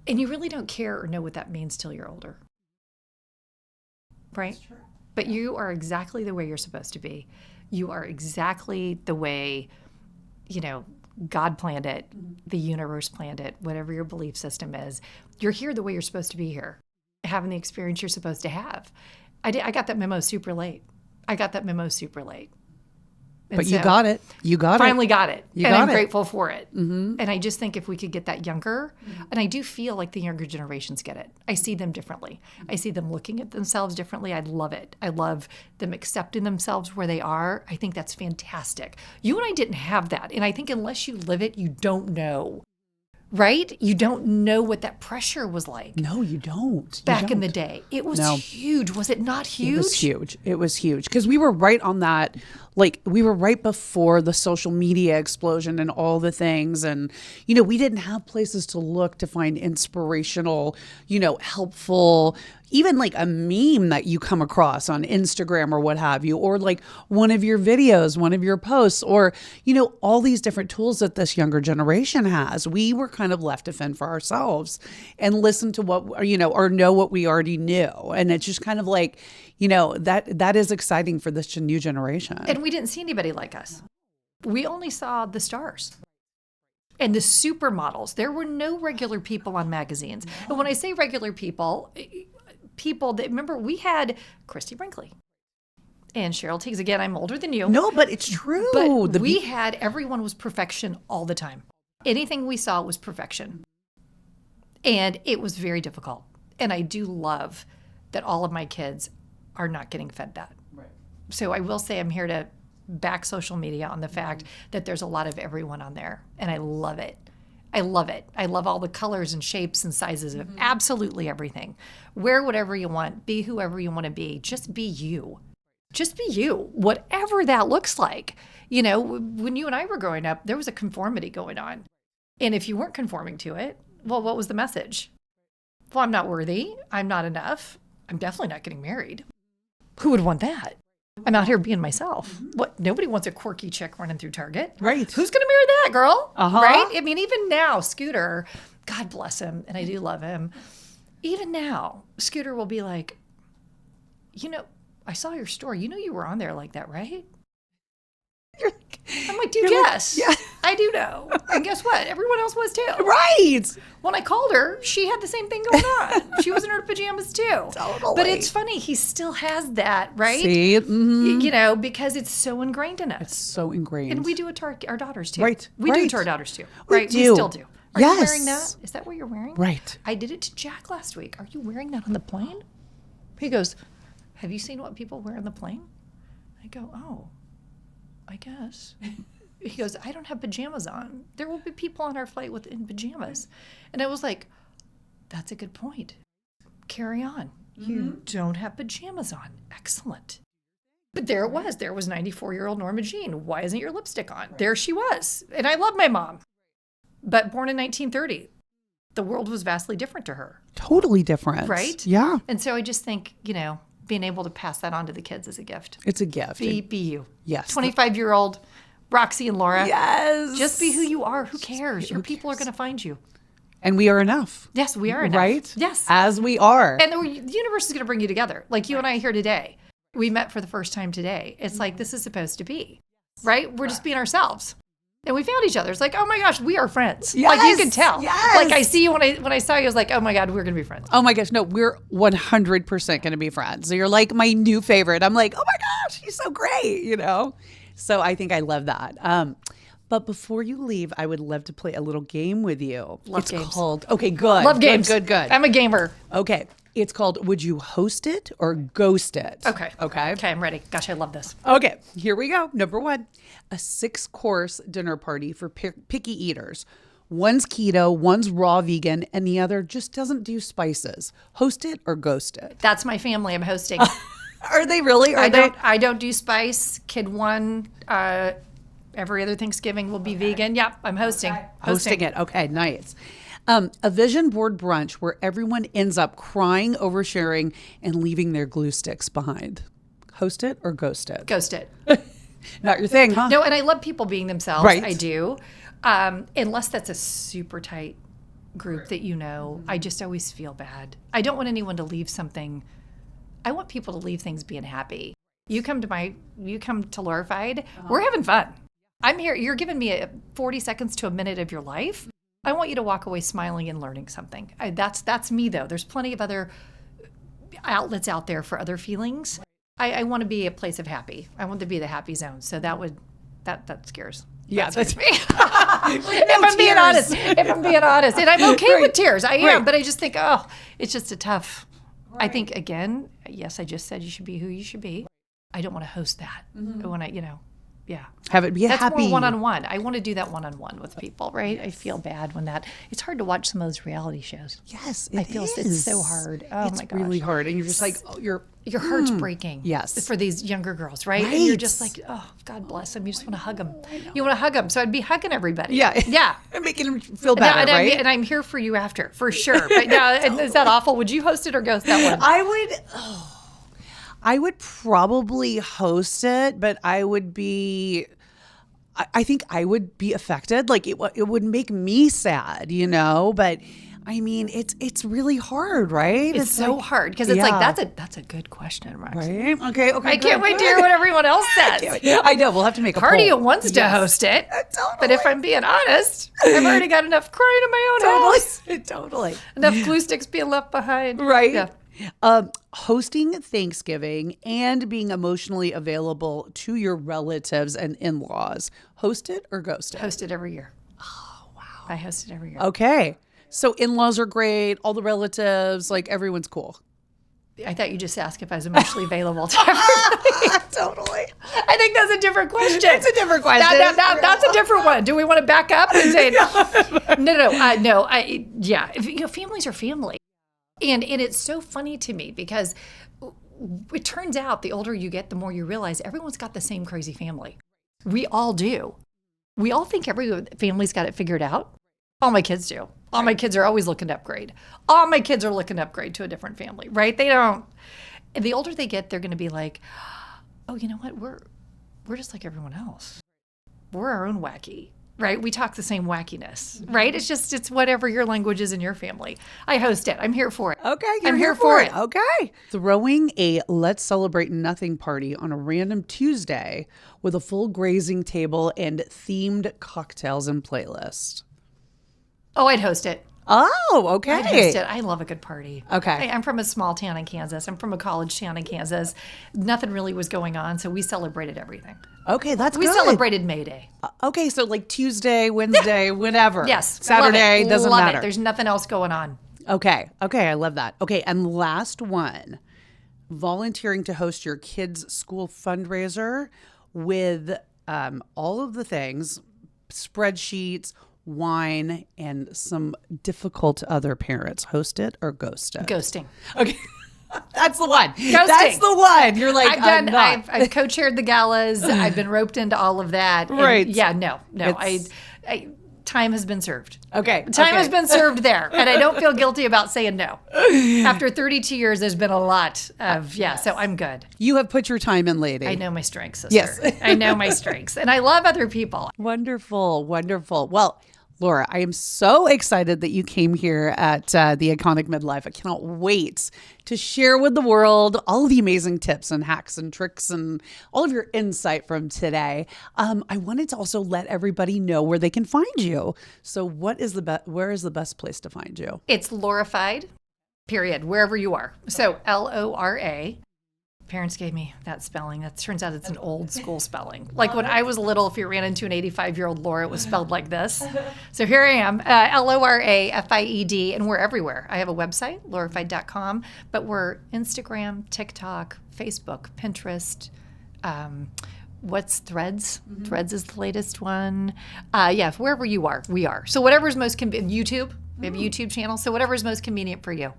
Speaker 1: you really don't care or know what that means till you're older. Right? But you are exactly the way you're supposed to be. You are exactly the way, God planned it, the universe planned it, whatever your belief system is. You're here the way you're supposed to be here, having the experience you're supposed to have. I got that memo super late.
Speaker 2: But so you got it.
Speaker 1: Finally got it. I'm grateful for it.
Speaker 2: Mm-hmm.
Speaker 1: And I just think if we could get that younger, and I do feel like the younger generations get it. I see them differently. I see them looking at themselves differently. I love it. I love them accepting themselves where they are. I think that's fantastic. You and I didn't have that. And I think unless you live it, you don't know. Right? You don't know what that pressure was like.
Speaker 2: No, you don't.
Speaker 1: Back in the day. It was huge. Was it not huge?
Speaker 2: It was huge. Because we were right on that. We were right before the social media explosion and all the things. And, we didn't have places to look to find inspirational, helpful, even like a meme that you come across on Instagram or what have you, or like one of your videos, one of your posts, or, all these different tools that this younger generation has. We were kind of left to fend for ourselves and listen to what, or know what we already knew. And it's just kind of like, that is exciting for this new generation.
Speaker 1: And we didn't see anybody like us. We only saw the stars. And the supermodels. There were no regular people on magazines. And when I say regular people that, remember, we had Christy Brinkley and Cheryl Tiegs. Again, I'm older than you.
Speaker 2: No, but it's true.
Speaker 1: But everyone was perfection all the time. Anything we saw was perfection. And it was very difficult. And I do love that all of my kids are not getting fed that.
Speaker 2: Right.
Speaker 1: So I will say I'm here to back social media on the fact that there's a lot of everyone on there. And I love it. I love it. I love all the colors and shapes and sizes of absolutely everything. Wear whatever you want. Be whoever you want to be. Just be you. Just be you. Whatever that looks like. When you and I were growing up, there was a conformity going on. And if you weren't conforming to it, well, what was the message? Well, I'm not worthy. I'm not enough. I'm definitely not getting married. Who would want that? I'm out here being myself. What? Nobody wants a quirky chick running through Target.
Speaker 2: Right.
Speaker 1: Who's going to marry that girl?
Speaker 2: Uh-huh.
Speaker 1: Right? I mean, even now, Scooter, God bless him, and I do love him. Even now, Scooter will be like, I saw your story. You were on there like that, right? I'm like, dude, yes.
Speaker 2: Yeah.
Speaker 1: I do know. And guess what? Everyone else was too.
Speaker 2: Right.
Speaker 1: When I called her, she had the same thing going on. She was in her pajamas too.
Speaker 2: Totally.
Speaker 1: But it's funny, he still has that, right?
Speaker 2: See? Mm-hmm.
Speaker 1: You know, because it's so ingrained in us.
Speaker 2: So ingrained.
Speaker 1: And we do it to our daughters too.
Speaker 2: Right,
Speaker 1: We do
Speaker 2: right.
Speaker 1: it to our daughters too.
Speaker 2: We
Speaker 1: Right?
Speaker 2: do.
Speaker 1: We still do. Are you wearing
Speaker 2: Yes.
Speaker 1: that? Is that what you're wearing?
Speaker 2: Right.
Speaker 1: I did it to Jack last week. Are you wearing that on the plane? He goes, have you seen what people wear on the plane? I go, oh, I guess. He goes, I don't have pajamas on. There will be people on our flight in pajamas. And I was like, that's a good point. Carry on. You don't have pajamas on. Excellent. But there it was. There was 94-year-old Norma Jean. Why isn't your lipstick on? There she was. And I love my mom. But born in 1930, the world was vastly different to her.
Speaker 2: Totally different.
Speaker 1: Right?
Speaker 2: Yeah.
Speaker 1: And so I just think, you know, being able to pass that on to the kids is a gift.
Speaker 2: It's a gift.
Speaker 1: Be you.
Speaker 2: Yes.
Speaker 1: 25-year-old Roxy and Laura.
Speaker 2: Yes.
Speaker 1: Just be who you are. Who cares? Your people are going to find you.
Speaker 2: And we are enough.
Speaker 1: Yes, we are enough.
Speaker 2: Right?
Speaker 1: Yes.
Speaker 2: As we are.
Speaker 1: And the universe is going to bring you together. Like you and I here today. We met for the first time today. It's like this is supposed to be. Right? We're just being ourselves. And we found each other. It's like, oh my gosh, we are friends.
Speaker 2: Yes,
Speaker 1: Like you can tell.
Speaker 2: yes.
Speaker 1: Like I see you when I saw you, I was like, oh my God, we're going to be friends.
Speaker 2: Oh my gosh, no, we're 100% going to be friends. So you're like my new favorite. I'm like, oh my gosh, he's so great, you know? So I think I love that. But before you leave, I would love to play a little game with you.
Speaker 1: Love
Speaker 2: it's
Speaker 1: games.
Speaker 2: called, okay, good.
Speaker 1: Love games.
Speaker 2: Good.
Speaker 1: I'm a gamer.
Speaker 2: Okay. It's called Would You Host It or Ghost It?
Speaker 1: Okay.
Speaker 2: Okay.
Speaker 1: Okay, I'm ready. Gosh, I love this.
Speaker 2: Okay, here we go. Number one, a 6-course dinner party for picky eaters. One's keto, one's raw vegan, and the other just doesn't do spices. Host it or ghost it?
Speaker 1: That's my family I'm hosting.
Speaker 2: Are they really?
Speaker 1: I don't do spice. Kid one, every other Thanksgiving will be vegan. Yep, I'm hosting.
Speaker 2: Hosting it. Okay, nice. A vision board brunch where everyone ends up crying, oversharing, and leaving their glue sticks behind. Host it or ghost it?
Speaker 1: Ghost it.
Speaker 2: Not your thing, huh?
Speaker 1: No, and I love people being themselves.
Speaker 2: Right.
Speaker 1: I do. Unless that's a super tight group that you know, I just always feel bad. I don't want anyone to leave something. I want people to leave things being happy. You come to Lorified, we're having fun. I'm here. You're giving me 40 seconds to a minute of your life. I want you to walk away smiling and learning something. That's me though. There's plenty of other outlets out there for other feelings. I want to be a place of happy. I want to be the happy zone. So that scares.
Speaker 2: Yeah,
Speaker 1: that's me. If I'm being honest, and I'm okay with tears. I am,
Speaker 2: Right.
Speaker 1: but I just think, oh, it's just a tough. Right. I think again, yes, I just said you should be who you should be. I don't want to host that. I want to, yeah.
Speaker 2: Have it be
Speaker 1: That's
Speaker 2: happy.
Speaker 1: more one-on-one. I want to do that one-on-one with people, right? Yes. I feel bad when it's hard to watch some of those reality shows.
Speaker 2: Yes,
Speaker 1: it's so hard. Oh
Speaker 2: it's
Speaker 1: my gosh.
Speaker 2: really hard. And you're just like, your
Speaker 1: heart's breaking.
Speaker 2: Yes.
Speaker 1: For these younger girls, right? And you're just like, oh, God bless them. You just want to hug them. You want to hug them. So I'd be hugging everybody.
Speaker 2: Yeah.
Speaker 1: Yeah.
Speaker 2: And making them feel better, right?
Speaker 1: And I'm here for you after, for sure. But now, is that awful? Would you host it or ghost that one?
Speaker 2: I would probably host it, but I think I would be affected. Like it would make me sad, but I mean, it's really hard, right?
Speaker 1: It's so hard because it's like, that's a good question, Roxy.
Speaker 2: Right? Okay.
Speaker 1: I can't wait to hear what everyone else says.
Speaker 2: I know. We'll have to make a
Speaker 1: Cardia
Speaker 2: poll.
Speaker 1: wants to host it.
Speaker 2: Totally.
Speaker 1: But if I'm being honest, I've already got enough crying in my own house.
Speaker 2: Totally.
Speaker 1: Enough glue sticks being left behind.
Speaker 2: Right.
Speaker 1: Yeah.
Speaker 2: Hosting Thanksgiving and being emotionally available to your relatives and in-laws. Host it or ghost it?
Speaker 1: Host it every year. Oh, wow. I host it every year.
Speaker 2: Okay. So in-laws are great. All the relatives, like everyone's cool.
Speaker 1: I thought you just asked if I was emotionally available to everybody.
Speaker 2: Totally.
Speaker 1: I think that's a different question.
Speaker 2: It's a different question.
Speaker 1: That's a different one. Do we want to back up and say no? Families are family. And it's so funny to me because it turns out the older you get, the more you realize everyone's got the same crazy family. We all do. We all think every family's got it figured out. All my kids do. All my kids are always looking to upgrade. All my kids are looking to upgrade to a different family, right? They don't. And the older they get, they're going to be like, oh, you know what? We're just like everyone else. We're our own wacky. right? We talk the same wackiness, right? It's whatever your language is in your family. I host it. I'm here for it.
Speaker 2: Okay,
Speaker 1: I'm here for it.
Speaker 2: Okay. Throwing a Let's Celebrate Nothing party on a random Tuesday with a full grazing table and themed cocktails and playlist.
Speaker 1: Oh, I'd host it.
Speaker 2: Oh, okay.
Speaker 1: I'd host it. I love a good party.
Speaker 2: Okay.
Speaker 1: I'm from a small town in Kansas. I'm from a college town in Kansas. Nothing really was going on, so we celebrated everything.
Speaker 2: Okay, that's
Speaker 1: We
Speaker 2: good.
Speaker 1: celebrated May Day.
Speaker 2: Okay, so like Tuesday, Wednesday, whenever.
Speaker 1: Yes.
Speaker 2: Saturday,
Speaker 1: love
Speaker 2: doesn't matter.
Speaker 1: There's nothing else going on.
Speaker 2: Okay, I love that. Okay, and last one, volunteering to host your kids' school fundraiser with all of the things, spreadsheets, wine, and some difficult other parents. Host it or ghost it?
Speaker 1: Ghosting.
Speaker 2: Okay. That's the one.
Speaker 1: Ghosting.
Speaker 2: That's the one. You're like,
Speaker 1: I've co-chaired the galas. I've been roped into all of that.
Speaker 2: Right.
Speaker 1: And yeah, no. Time has been served.
Speaker 2: Okay.
Speaker 1: Time has been served there. And I don't feel guilty about saying no. After 32 years, there's been a lot of, so I'm good.
Speaker 2: You have put your time in, lady.
Speaker 1: I know my strengths, sister.
Speaker 2: Yes.
Speaker 1: I know my strengths. And I love other people.
Speaker 2: Wonderful. Well, Lora, I am so excited that you came here at the Iconic Midlife. I cannot wait to share with the world all of the amazing tips and hacks and tricks and all of your insight from today. I wanted to also let everybody know where they can find you. So where is the best place to find you?
Speaker 1: It's Lorified, period, wherever you are. So Lora. Parents gave me that spelling. That turns out it's an old school spelling. Like when I was little, if you ran into an 85-year-old Laura, it was spelled like this. So here I am, LORAFIED, and we're everywhere. I have a website, lorified.com, but we're Instagram, TikTok, Facebook, Pinterest. What's Threads? Mm-hmm. Threads is the latest one. Wherever you are, we are. So whatever's most convenient. YouTube, we have a YouTube channel. So whatever's most convenient for you.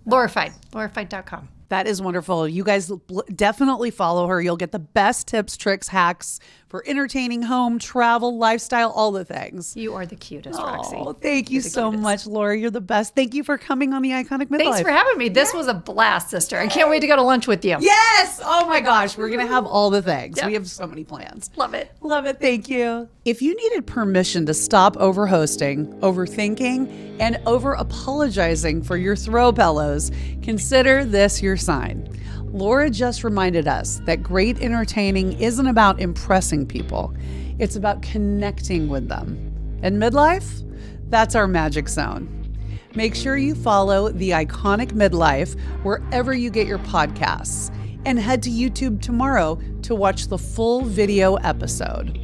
Speaker 1: Lorified.com.
Speaker 2: That is wonderful. You guys definitely follow her. You'll get the best tips, tricks, hacks for entertaining, home, travel, lifestyle, all the things.
Speaker 1: You are the cutest, Roxy.
Speaker 2: Oh, thank you so much, Lora. You're the best. Thank you for coming on the Iconic Midlife.
Speaker 1: Thanks for having me. This was a blast, sister. I can't wait to go to lunch with you.
Speaker 2: Yes. Oh my gosh. We're going to have all the things.
Speaker 1: Yep.
Speaker 2: We have so many plans.
Speaker 1: Love it.
Speaker 2: Love it. Thank you. If you needed permission to stop over-hosting, overthinking, and over-apologizing for your throw pillows, consider this your sign. Lora just reminded us that great entertaining isn't about impressing people. It's about connecting with them. And midlife, that's our magic zone. Make sure you follow the Iconic Midlife wherever you get your podcasts, and head to YouTube tomorrow to watch the full video episode.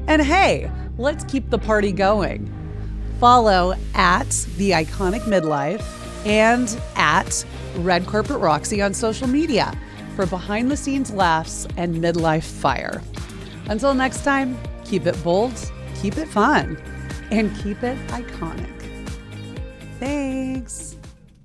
Speaker 2: And hey, let's keep the party going. Follow at the Iconic Midlife and at Red Carpet Roxy on social media for behind the scenes laughs and midlife fire. Until next time, keep it bold, keep it fun, and keep it iconic. Thanks.